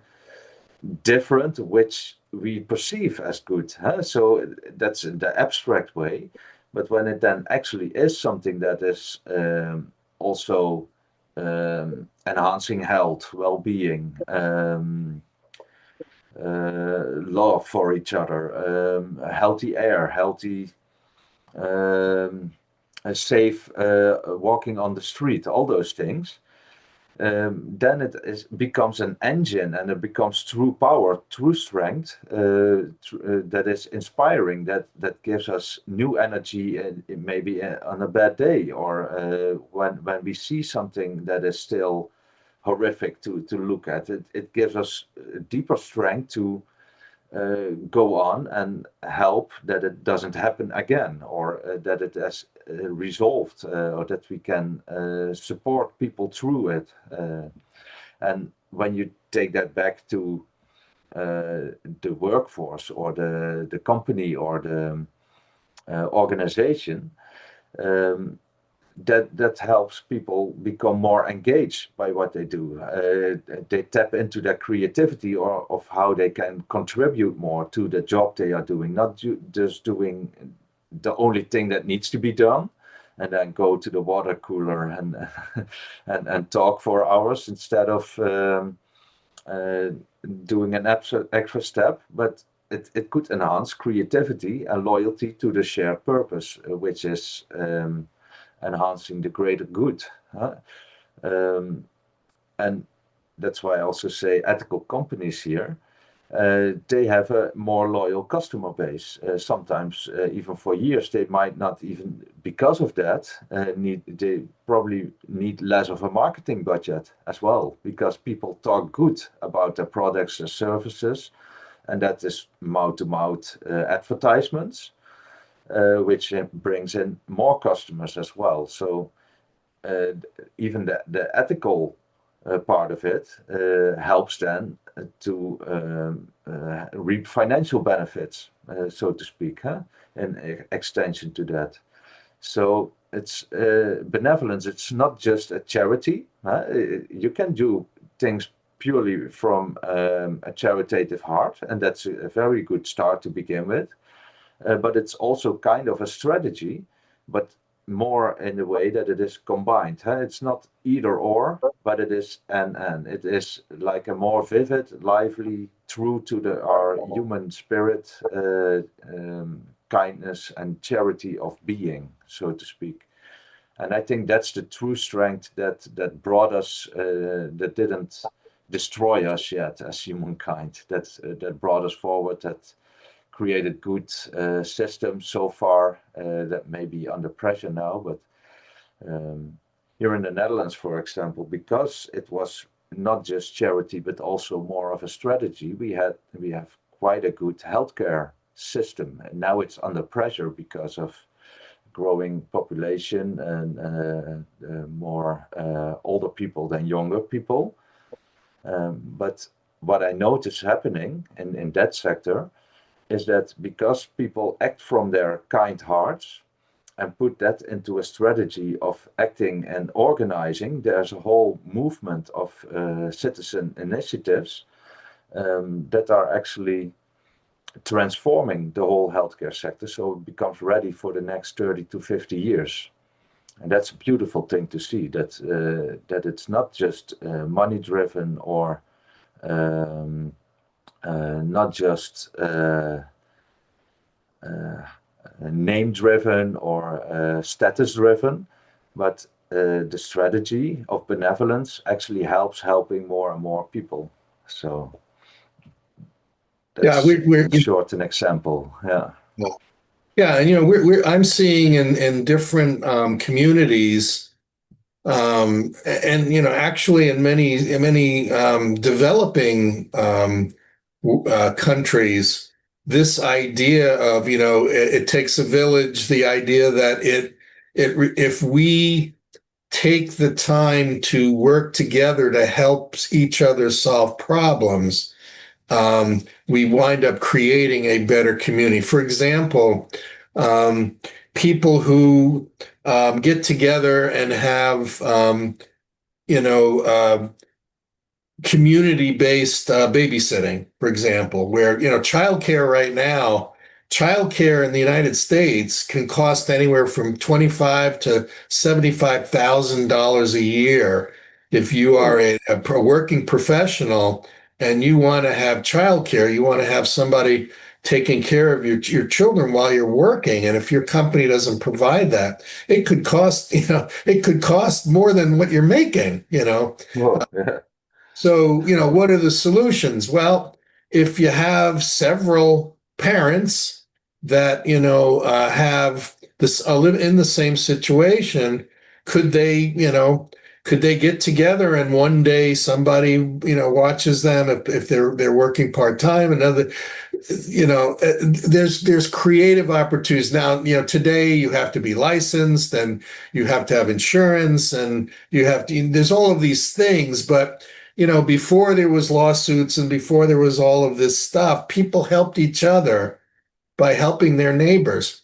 different which we perceive as good, huh? So that's in the abstract way, but when it then actually is something that is also enhancing health, well-being, love for each other, healthy air, healthy, safe walking on the street, all those things, then becomes an engine, and it becomes true power, true strength, that is inspiring, that gives us new energy, maybe on a bad day, or when we see something that is still horrific to look at. It gives us deeper strength to go on and help that it doesn't happen again, or that it has resolved, or that we can support people through it. And when you take that back to the workforce, or the company, or the organization, that helps people become more engaged by what they do. They tap into their creativity, or of how they can contribute more to the job they are doing, not just doing the only thing that needs to be done, and then go to the water cooler and and talk for hours instead of doing an extra step. But it could enhance creativity and loyalty to the shared purpose, which is enhancing the greater good. And that's why I also say ethical companies here, they have a more loyal customer base. Sometimes even for years, they might not even, because of that, they probably need less of a marketing budget as well, because people talk good about their products and services, and that is mouth-to-mouth advertisements, which brings in more customers as well. So even the ethical part of it helps then to reap financial benefits, so to speak, in extension to that. So it's benevolence. It's not just a charity. You can do things purely from a charitative heart, and that's a very good start to begin with. But it's also kind of a strategy, but more in the way that it is combined. It's not either or, but it is and. It is like a more vivid, lively, true to our human spirit, kindness and charity of being, so to speak. And I think that's the true strength that brought us, that didn't destroy us yet as humankind, that brought us forward, that created good systems so far that may be under pressure now. But here in the Netherlands, for example, because it was not just charity but also more of a strategy, we have quite a good healthcare system, and now it's under pressure because of growing population and more older people than younger people. But what I notice happening in that sector is that because people act from their kind hearts and put that into a strategy of acting and organizing, there's a whole movement of citizen initiatives that are actually transforming the whole healthcare sector, so it becomes ready for the next 30 to 50 years. And that's a beautiful thing to see, that it's not just money driven or not just name driven or status driven, but the strategy of benevolence actually helping more and more people. So that's we're in short an example. Yeah, and I'm seeing in different communities, and actually in many developing countries, this idea of it takes a village. The idea that if we take the time to work together to help each other solve problems, we wind up creating a better community. For example, people who get together and have, community-based babysitting, for example, where, childcare right now, childcare in the United States can cost anywhere from $25,000 to $75,000 a year. If you are a working professional and you want to have childcare, you want to have somebody taking care of your children while you're working. And if your company doesn't provide that, it could cost, more than what you're making, Well, yeah. So, what are the solutions? Well, if you have several parents that, have this live in the same situation, could they get together and one day somebody, watches them if they're working part-time, another, there's creative opportunities. Now, today you have to be licensed and you have to have insurance and there's all of these things, but before there was lawsuits and before there was all of this stuff, people helped each other by helping their neighbors.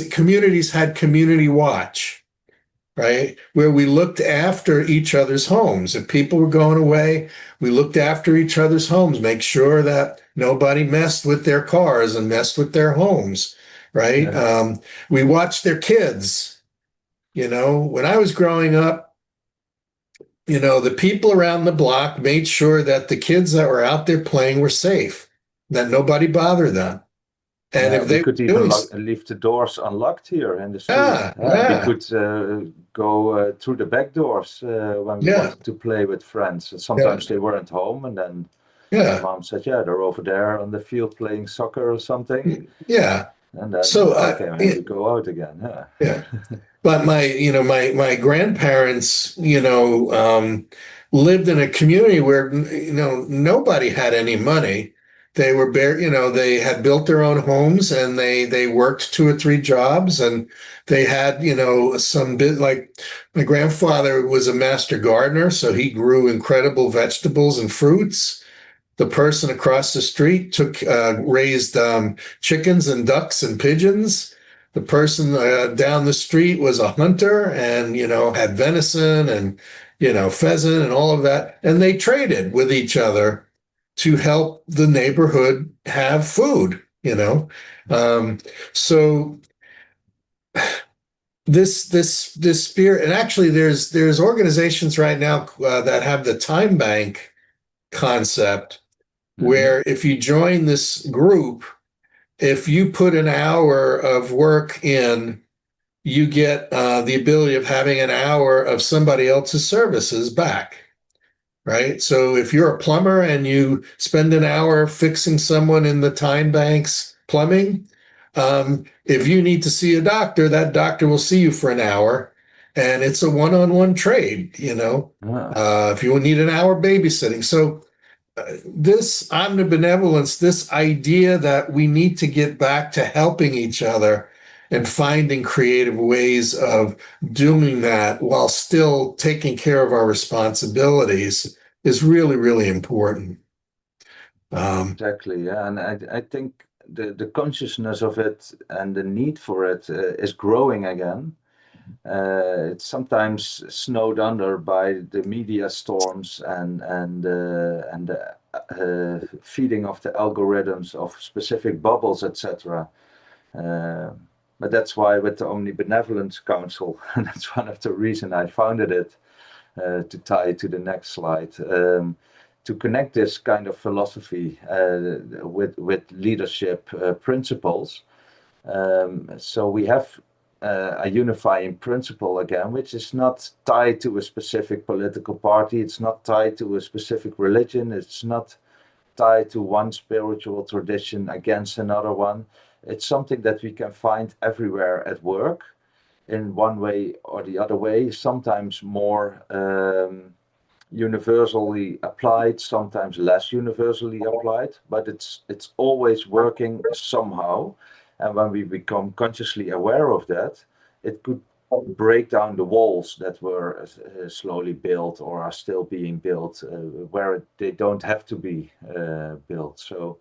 Communities had community watch, right? Where we looked after each other's homes. If people were going away, we looked after each other's homes, make sure that nobody messed with their cars and messed with their homes, right? Yeah. We watched their kids. When I was growing up, the people around the block made sure that the kids that were out there playing were safe, that nobody bothered them. And if We they could were even doing, leave the doors unlocked here in the street. yeah, We yeah, could go through the back doors when we yeah, wanted to play with friends. And yeah, sometimes they weren't home, and then my yeah, mom said, "Yeah, they're over there on the field playing soccer or something." yeah. And then, So, okay, maybe go out again. Yeah. yeah. But my grandparents, lived in a community where, nobody had any money. They were they had built their own homes and they worked 2 or 3 jobs and they had, some bit like my grandfather was a master gardener, so he grew incredible vegetables and fruits. The person across the street raised chickens and ducks and pigeons. The person down the street was a hunter and, had venison and, pheasant and all of that. And they traded with each other to help the neighborhood have food, So this spirit, and actually there's organizations right now that have the time bank concept, where if you join this group, if you put an hour of work in, you get the ability of having an hour of somebody else's services back, right? So if you're a plumber and you spend an hour fixing someone in the time bank's plumbing, if you need to see a doctor, that doctor will see you for an hour, and it's a one-on-one trade, if you need an hour babysitting. So this omnibenevolence, this idea that we need to get back to helping each other and finding creative ways of doing that while still taking care of our responsibilities is really, really important. Exactly, yeah, and I think the consciousness of it and the need for it is growing again. It's sometimes snowed under by the media storms and feeding of the algorithms of specific bubbles, etc. But that's why with the Omni Benevolence Council, that's one of the reasons I founded it, to tie to the next slide, to connect this kind of philosophy with leadership principles. So we have a unifying principle again, which is not tied to a specific political party. It's not tied to a specific religion. It's not tied to one spiritual tradition against another one. It's something that we can find everywhere at work in one way or the other way, sometimes more universally applied, sometimes less universally applied, but it's always working somehow. And when we become consciously aware of that, it could break down the walls that were slowly built or are still being built where they don't have to be built. So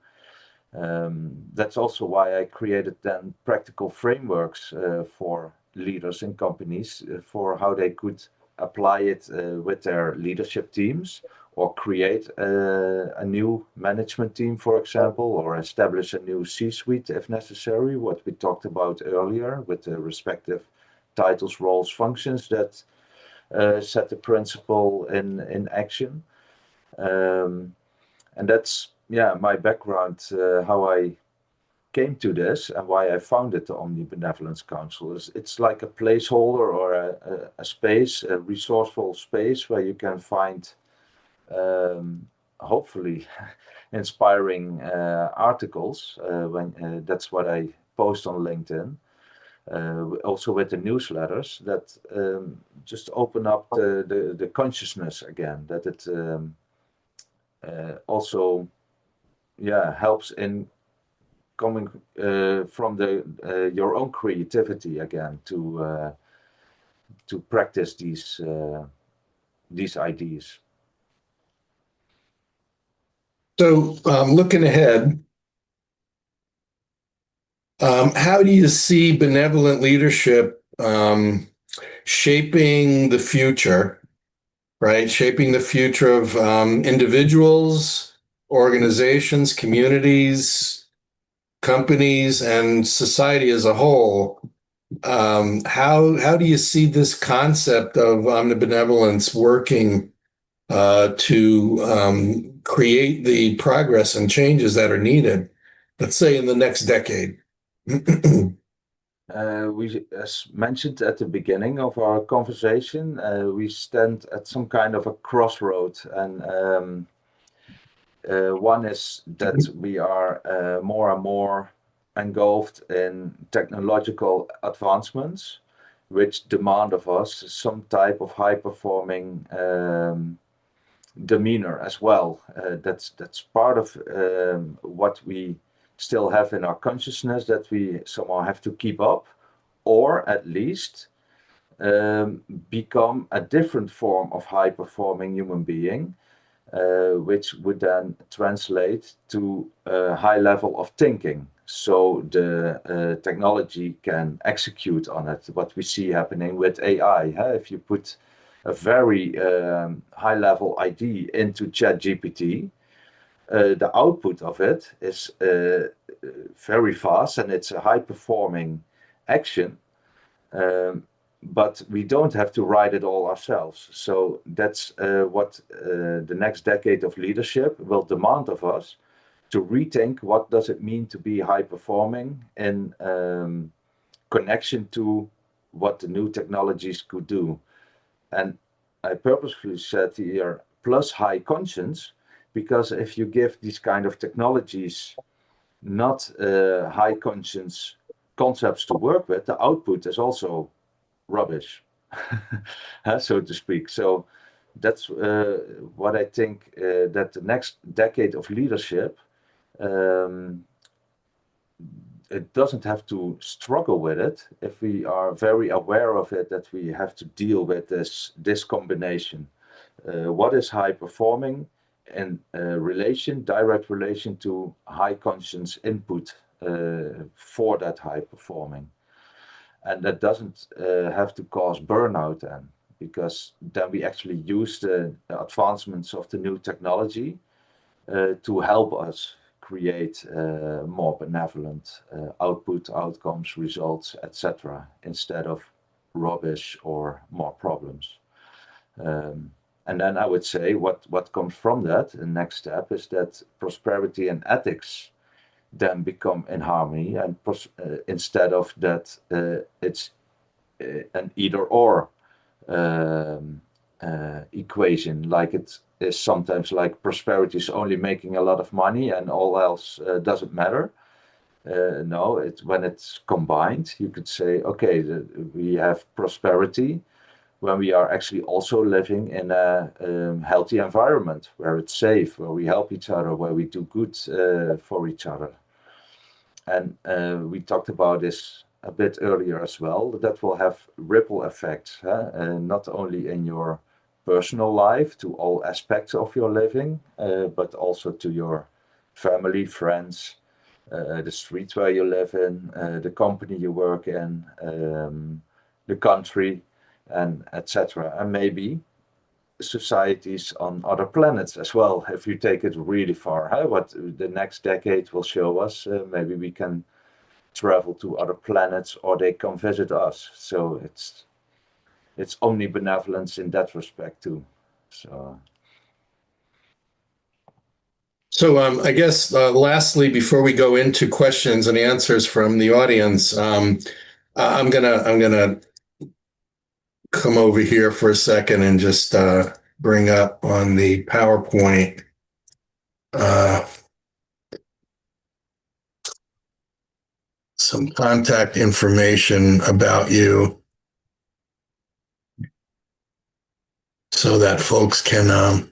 that's also why I created then practical frameworks for leaders in companies for how they could apply it with their leadership teams, or create a new management team, for example, or establish a new C-suite if necessary, what we talked about earlier with the respective titles, roles, functions that set the principle in action. And that's, yeah, my background, how I came to this and why I founded the Omni Benevolence Council. It's like a placeholder or a space, a resourceful space where you can find hopefully inspiring articles. That's what I post on LinkedIn. Also with the newsletters that just open up the consciousness again, that it also, yeah, helps in coming from your own creativity again to practice these ideas. So looking ahead, how do you see benevolent leadership shaping the future, right? Shaping the future of individuals, organizations, communities, companies, and society as a whole? How do you see this concept of omnibenevolence working to create the progress and changes that are needed, let's say in the next decade? We, as mentioned at the beginning of our conversation, we stand at some kind of a crossroad, and one is that we are more and more engulfed in technological advancements, which demand of us some type of high-performing demeanor as well. That's part of what we still have in our consciousness, that we somehow have to keep up, or at least become a different form of high-performing human being, which would then translate to a high level of thinking. so the technology can execute on it. What we see happening with AI, if you put a very high-level ID into ChatGPT, the output of it is very fast, and it's a high-performing action. But we don't have to write it all ourselves. So that's what the next decade of leadership will demand of us, to rethink what does it mean to be high performing in connection to what the new technologies could do. And I purposefully said here plus high conscience, because if you give these kind of technologies not high conscience concepts to work with, the output is also rubbish, so to speak. So that's what I think, that the next decade of leadership, it doesn't have to struggle with it if we are very aware of it, that we have to deal with this combination. What is high performing in direct relation to high conscience input for that high performing. And that doesn't have to cause burnout then, because then we actually use the advancements of the new technology to help us create more benevolent output, outcomes, results, etc., instead of rubbish or more problems. And then I would say what comes from that, the next step, is that prosperity and ethics then become in harmony, and instead of that it's an either-or equation, like it is sometimes, like prosperity is only making a lot of money and all else doesn't matter. No, when it's combined, you could say, okay, we have prosperity when we are actually also living in a healthy environment where it's safe, where we help each other, where we do good for each other. And we talked about this a bit earlier as well, that will have ripple effects, not only in your personal life, to all aspects of your living, but also to your family, friends, the streets where you live in, the company you work in, the country, and etc. And maybe societies on other planets as well, if you take it really far. What the next decade will show us, maybe we can travel to other planets, or they come visit us. So it's omni benevolence in that respect too. So I guess lastly, before we go into questions and answers from the audience, I'm gonna come over here for a second and just bring up on the PowerPoint some contact information about you, so that folks can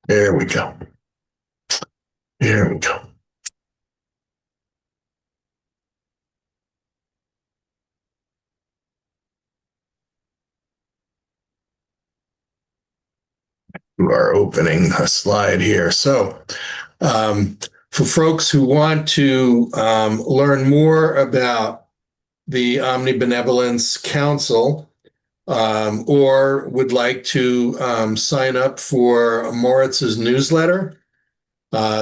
there we go. Here we go. We are opening a slide here. So for folks who want to learn more about the Omni Benevolence Council, or would like to sign up for Maurits's newsletter,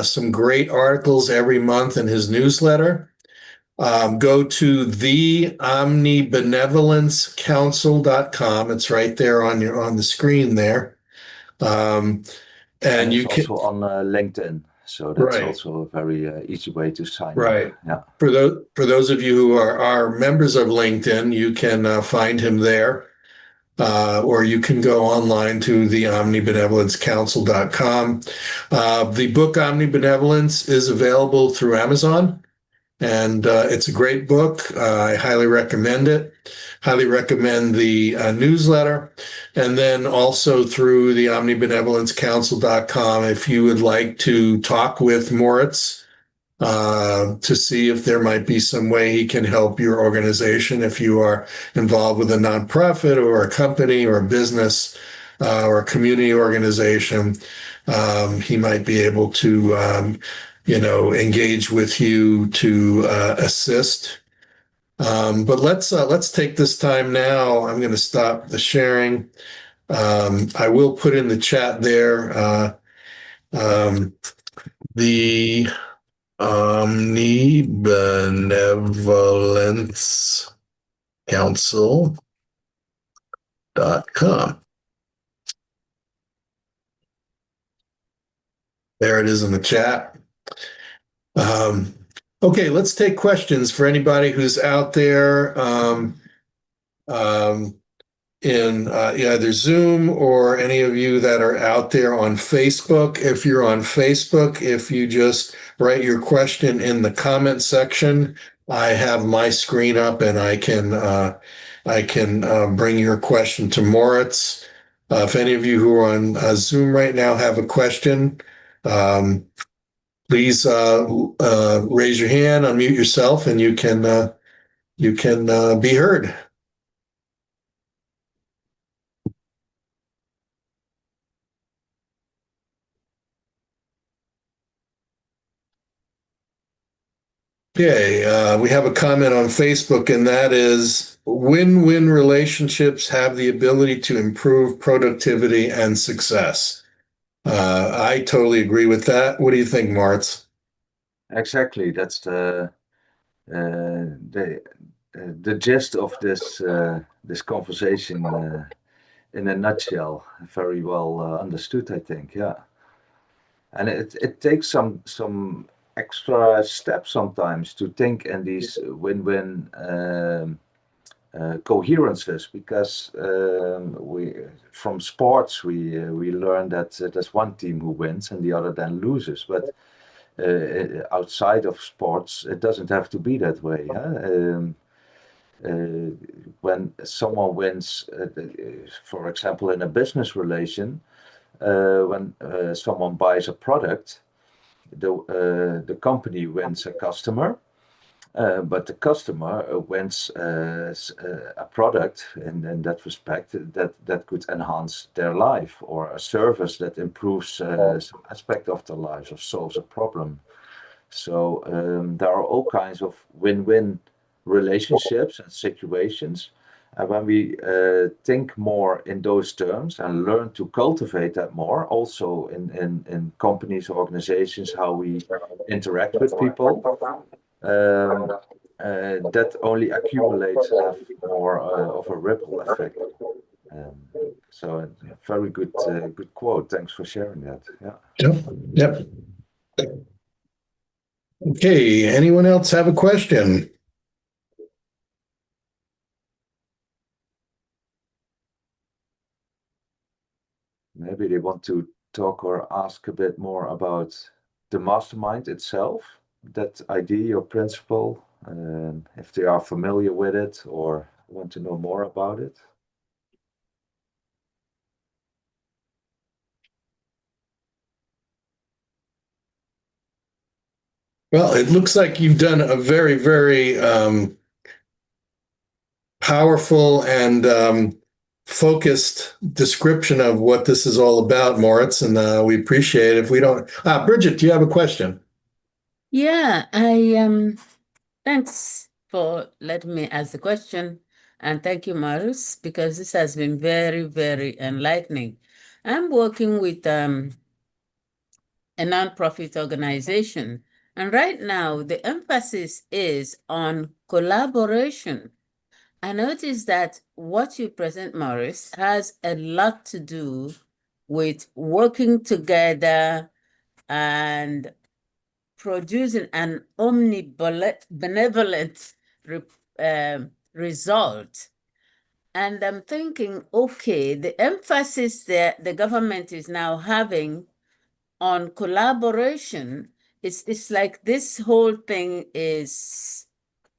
some great articles every month in his newsletter, go to the omnibenevolencecouncil.com. It's right there on the screen there. And you it's can also on LinkedIn, so that's also a very easy way to sign up. Yeah. For those of you who are members of LinkedIn, you can find him there, or you can go online to the omnibenevolencecouncil.com. The book Omni Benevolence is available through Amazon, and it's a great book. I highly recommend it. Highly recommend the newsletter, and then also through the omnibenevolencecouncil.com if you would like to talk with Maurits to see if there might be some way he can help your organization if you are involved with a nonprofit or a company or a business or a community organization. He might be able to, engage with you to assist. But let's take this time now. I'm going to stop the sharing. I will put in the chat there the Omni Benevolence Council.com. There it is in the chat. Okay, let's take questions for anybody who's out there in either Zoom or any of you that are out there on Facebook. If you're on Facebook, if you just write your question in the comment section, I have my screen up and I can bring your question to Maurits. If any of you who are on Zoom right now have a question, please raise your hand, unmute yourself, and you can be heard. Okay, we have a comment on Facebook, and that is win-win relationships have the ability to improve productivity and success. I totally agree with that. What do you think, Maurits? Exactly. That's the gist of this conversation in a nutshell. Very well understood, I think. Yeah, and it takes some extra steps sometimes to think in these win-win coherences, because we from sports we learn that there's one team who wins and the other then loses, but outside of sports it doesn't have to be that way. When someone wins, for example, in a business relation, when someone buys a product, the company wins a customer, but the customer wants a product in that respect that could enhance their life, or a service that improves some aspect of their lives or solves a problem. So there are all kinds of win-win relationships and situations. And when we think more in those terms and learn to cultivate that more, also in companies, organizations, how we interact with people, that only accumulates and have more of a ripple effect. So very good, good quote. Thanks for sharing that. Yeah. Yep. Okay. Anyone else have a question? Maybe they want to talk or ask a bit more about the mastermind itself, that idea or principle, if they are familiar with it or want to know more about it. Well, it looks like you've done a very, very powerful and focused description of what this is all about, Maurits, and we appreciate it. If we don't, Bridget, do you have a question? Yeah, thanks for letting me ask the question, and thank you, Maurits, because this has been very, very enlightening. I'm working with a nonprofit organization, and right now the emphasis is on collaboration. I noticed that what you present, Maurits, has a lot to do with working together and producing an omnibenevolent result. And I'm thinking, okay, the emphasis that the government is now having on collaboration, it's like this whole thing is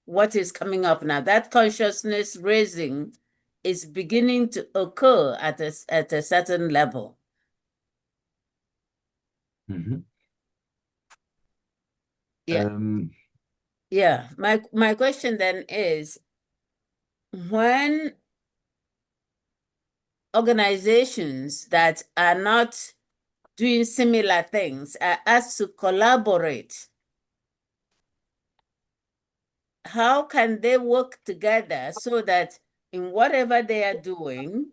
what is coming up now. That consciousness raising is beginning to occur at a certain level. Mm-hmm. Yeah. Yeah. My question then is, when organizations that are not doing similar things are asked to collaborate, how can they work together so that in whatever they are doing,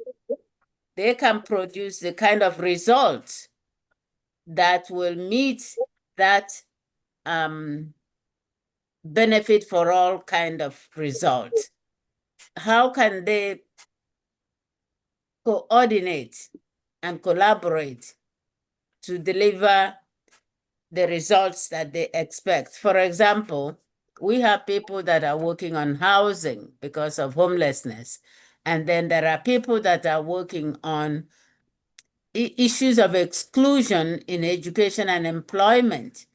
they can produce the kind of results that will meet that benefit for all kind of result? How can they coordinate and collaborate to deliver the results that they expect? For example, we have people that are working on housing because of homelessness. And then there are people that are working on issues of exclusion in education and employment.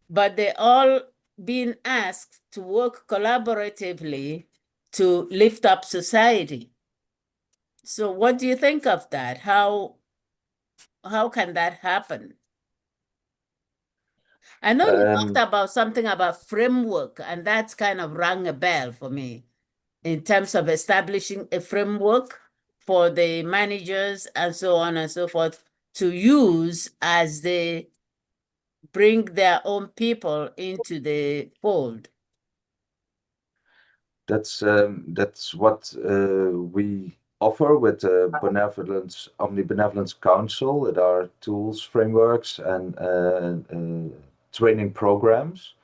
But they're all being asked to work collaboratively to lift up society. So what do you think of that? How can that happen? I know you talked about something about framework, and that's kind of rang a bell for me in terms of establishing a framework for the managers and so on and so forth to use as they bring their own people into the fold. That's what we offer with the Omni Benevolence Council. It are tools, frameworks, and training programs.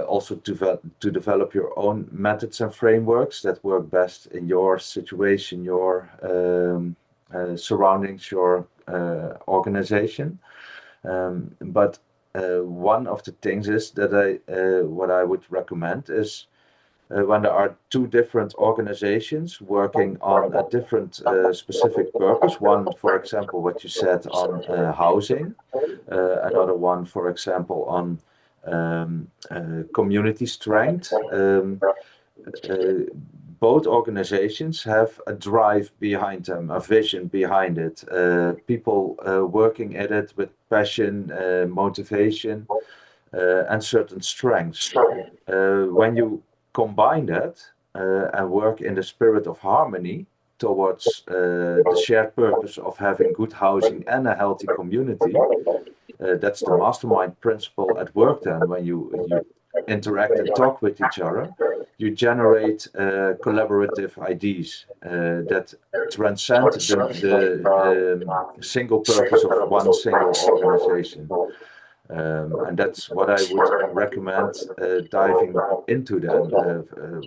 Also to develop your own methods and frameworks that work best in your situation, your surroundings, your organization. But one of the things is that what I would recommend is when there are two different organizations working on a different specific purpose. One, for example, what you said on housing, another one, for example, on community strength. Both organizations have a drive behind them, a vision behind it, people working at it with passion, motivation, and certain strengths. When you combine that and work in the spirit of harmony towards the shared purpose of having good housing and a healthy community, that's the mastermind principle at work. Then when you interact and talk with each other, you generate collaborative ideas that transcend the single purpose of one single organization. And that's what I would recommend diving into then.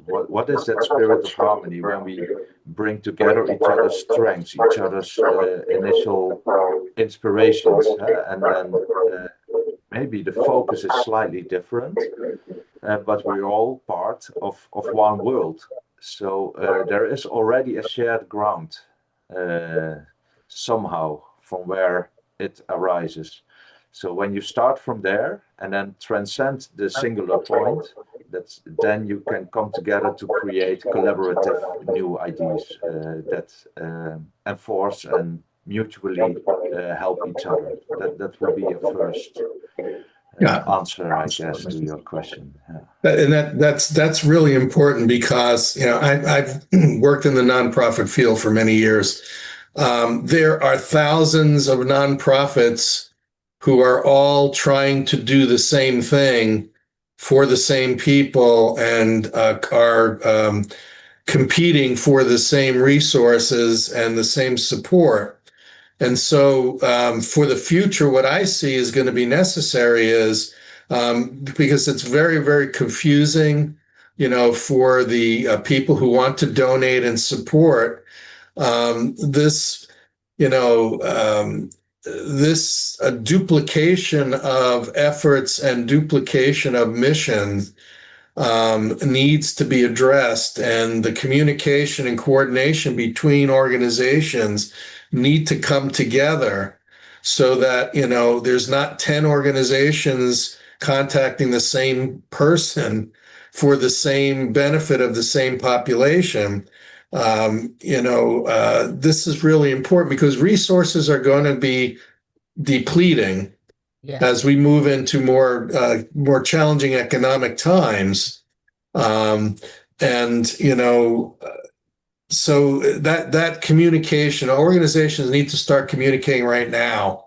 What is that spirit of harmony when we bring together each other's strengths, each other's initial inspirations, and then maybe the focus is slightly different, but we're all part of one world. So there is already a shared ground somehow from where it arises. So when you start from there and then transcend the singular point, then you can come together to create collaborative new ideas that enforce and mutually help each other. That will be a first answer, I guess, to your question. Yeah. And that's really important because I've worked in the nonprofit field for many years. There are thousands of nonprofits who are all trying to do the same thing for the same people and are competing for the same resources and the same support. And so for the future, what I see is going to be necessary is because it's very, very confusing, for the people who want to donate and support this duplication of efforts and duplication of missions needs to be addressed, and the communication and coordination between organizations need to come together so that there's not 10 organizations contacting the same person for the same benefit of the same population. This is really important because resources are going to be depleting. Yeah. as we move into more challenging economic times. And, you know, so that communication, organizations need to start communicating right now,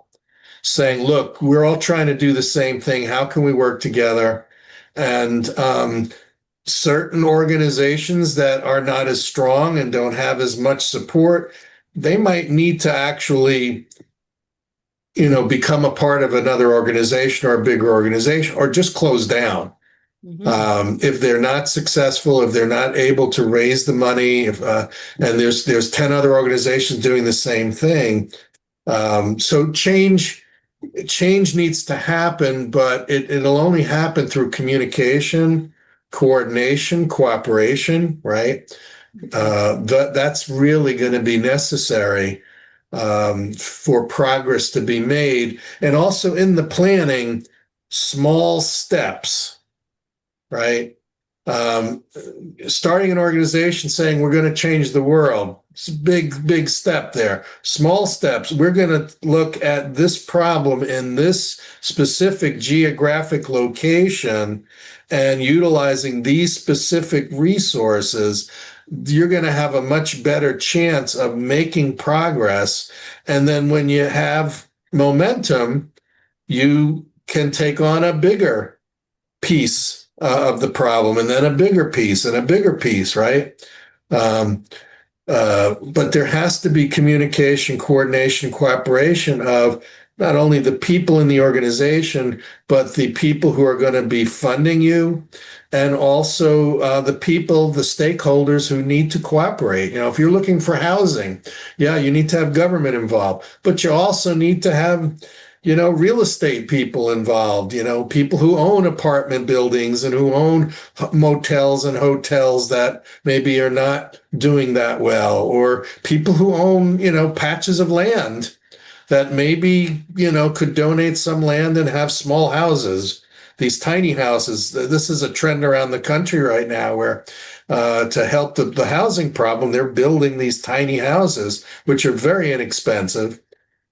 saying, look, we're all trying to do the same thing. How can we work together? And certain organizations that are not as strong and don't have as much support, they might need to actually, you know, become a part of another organization or a bigger organization, or just close down. If they're not successful, if they're not able to raise the money, and there's 10 other organizations doing the same thing. So change needs to happen, but it'll only happen through communication, coordination, cooperation, right? That's really going to be necessary for progress to be made. And also in the planning, small steps, right? Starting an organization saying we're going to change the world. It's a big step there. Small steps. We're going to look at this problem in this specific geographic location and utilizing these specific resources. You're going to have a much better chance of making progress. And then when you have momentum, you can take on a bigger piece of the problem, and then a bigger piece and a bigger piece, right? But there has to be communication, coordination, cooperation of not only the people in the organization, but the people who are going to be funding you, and also the people, the stakeholders who need to cooperate. You know, if you're looking for housing, yeah, you need to have government involved, but you also need to have, you know, real estate people involved, you know, people who own apartment buildings and who own motels and hotels that maybe are not doing that well, or people who own, you know, patches of land that maybe, you know, could donate some land and have small houses, these tiny houses. This is a trend around the country right now where to help the housing problem, they're building these tiny houses, which are very inexpensive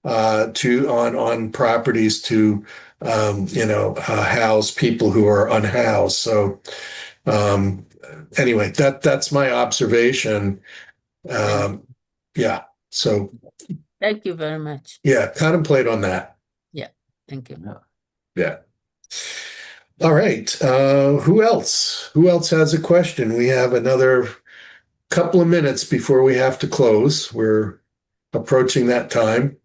on properties to house people who are unhoused. So anyway, that's my observation. Yeah. So Thank you very much. yeah, contemplate on that. Yeah. Thank you. Yeah. All right. Who else? Who else has a question? We have another couple of minutes before we have to close. We're approaching that time.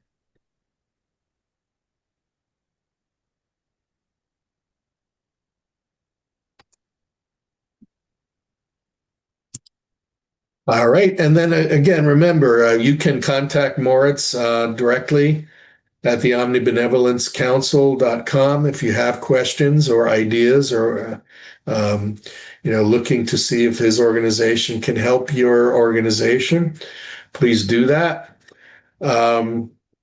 All right. And then again, remember, you can contact Maurits directly at the omnibenevolencecouncil.com if you have questions or ideas, or looking to see if his organization can help your organization. Please do that.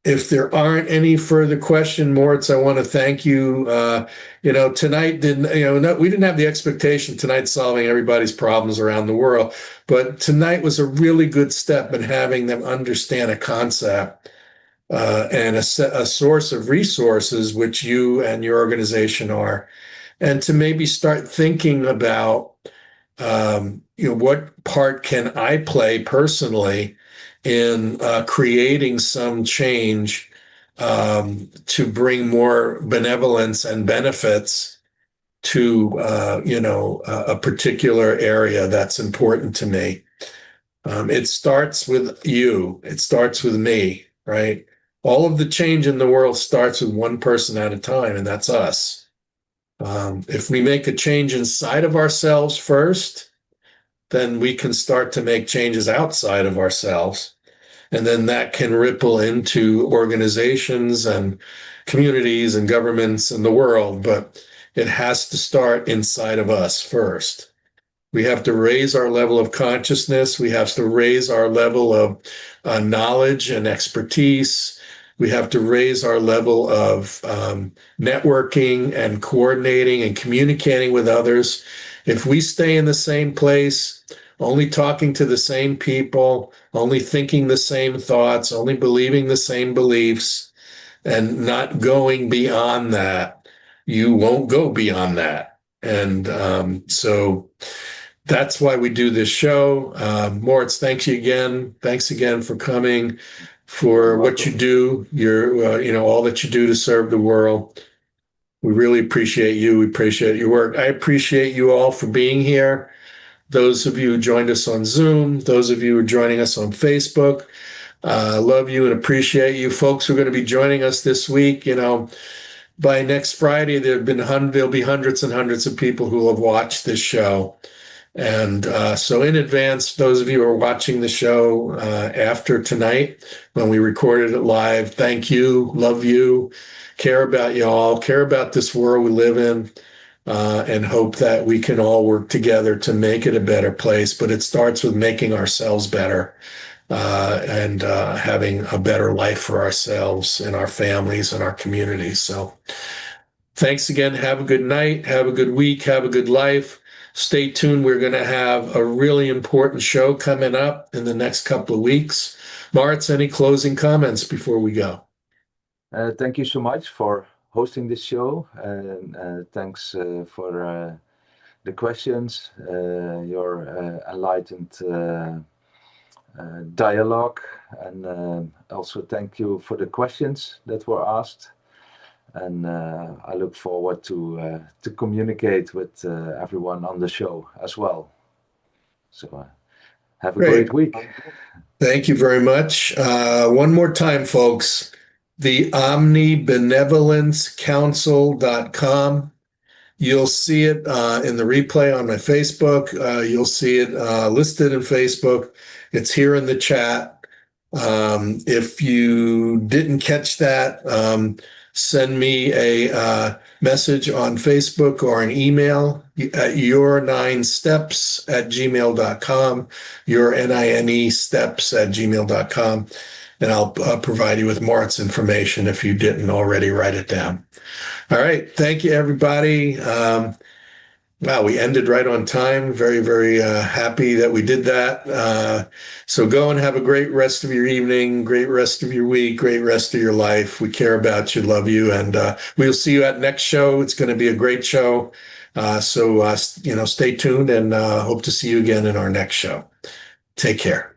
If there aren't any further questions, Maurits, I want to thank you. Tonight we didn't have the expectation tonight solving everybody's problems around the world, but tonight was a really good step in having them understand a concept and a source of resources, which you and your organization are, and to maybe start thinking about, what part can I play personally in creating some change to bring more benevolence and benefits to a particular area that's important to me. It starts with you. It starts with me, right? All of the change in the world starts with one person at a time, and that's us. If we make a change inside of ourselves first, then we can start to make changes outside of ourselves. And then that can ripple into organizations and communities and governments in the world. But it has to start inside of us first. We have to raise our level of consciousness. We have to raise our level of knowledge and expertise. We have to raise our level of networking and coordinating and communicating with others. If we stay in the same place, only talking to the same people, only thinking the same thoughts, only believing the same beliefs, and not going beyond that, you won't go beyond that. And so that's why we do this show. Maurits, thanks you again. Thanks again for coming, for You're what you welcome. do, all that you do to serve the world. We really appreciate you. We appreciate your work. I appreciate you all for being here. Those of you who joined us on Zoom, those of you who are joining us on Facebook, love you and appreciate you. Folks who are going to be joining us this week, by next Friday, there'll be hundreds and hundreds of people who will have watched this show. And so in advance, those of you who are watching the show after tonight, when we recorded it live, thank you, love you, care about you all, care about this world we live in, and hope that we can all work together to make it a better place. But it starts with making ourselves better and having a better life for ourselves and our families and our communities. So thanks again. Have a good night. Have a good week. Have a good life. Stay tuned. We're going to have a really important show coming up in the next couple of weeks. Maurits, any closing comments before we go? Thank you so much for hosting this show, and thanks for the questions, your enlightened dialogue, and also thank you for the questions that were asked. And I look forward to communicate with everyone on the show as well. So have a great week. Thank you very much. One more time, folks, the Omnibenevolence You'll see it in the replay on my Facebook. You'll see it listed in Facebook. It's here in the chat. If you didn't catch that, send me a message on Facebook or an email at your9steps@gmail.com, your9steps@gmail.com, and I'll provide you with Maurits information if you didn't already write it down. All right. Thank you, everybody. Wow, we ended right on time. Very, very happy that we did that. So go and have a great rest of your evening, great rest of your week, great rest of your life. We care about you, love you, and we'll see you at next show. It's going to be a great show. So stay tuned and hope to see you again in our next show. Take care.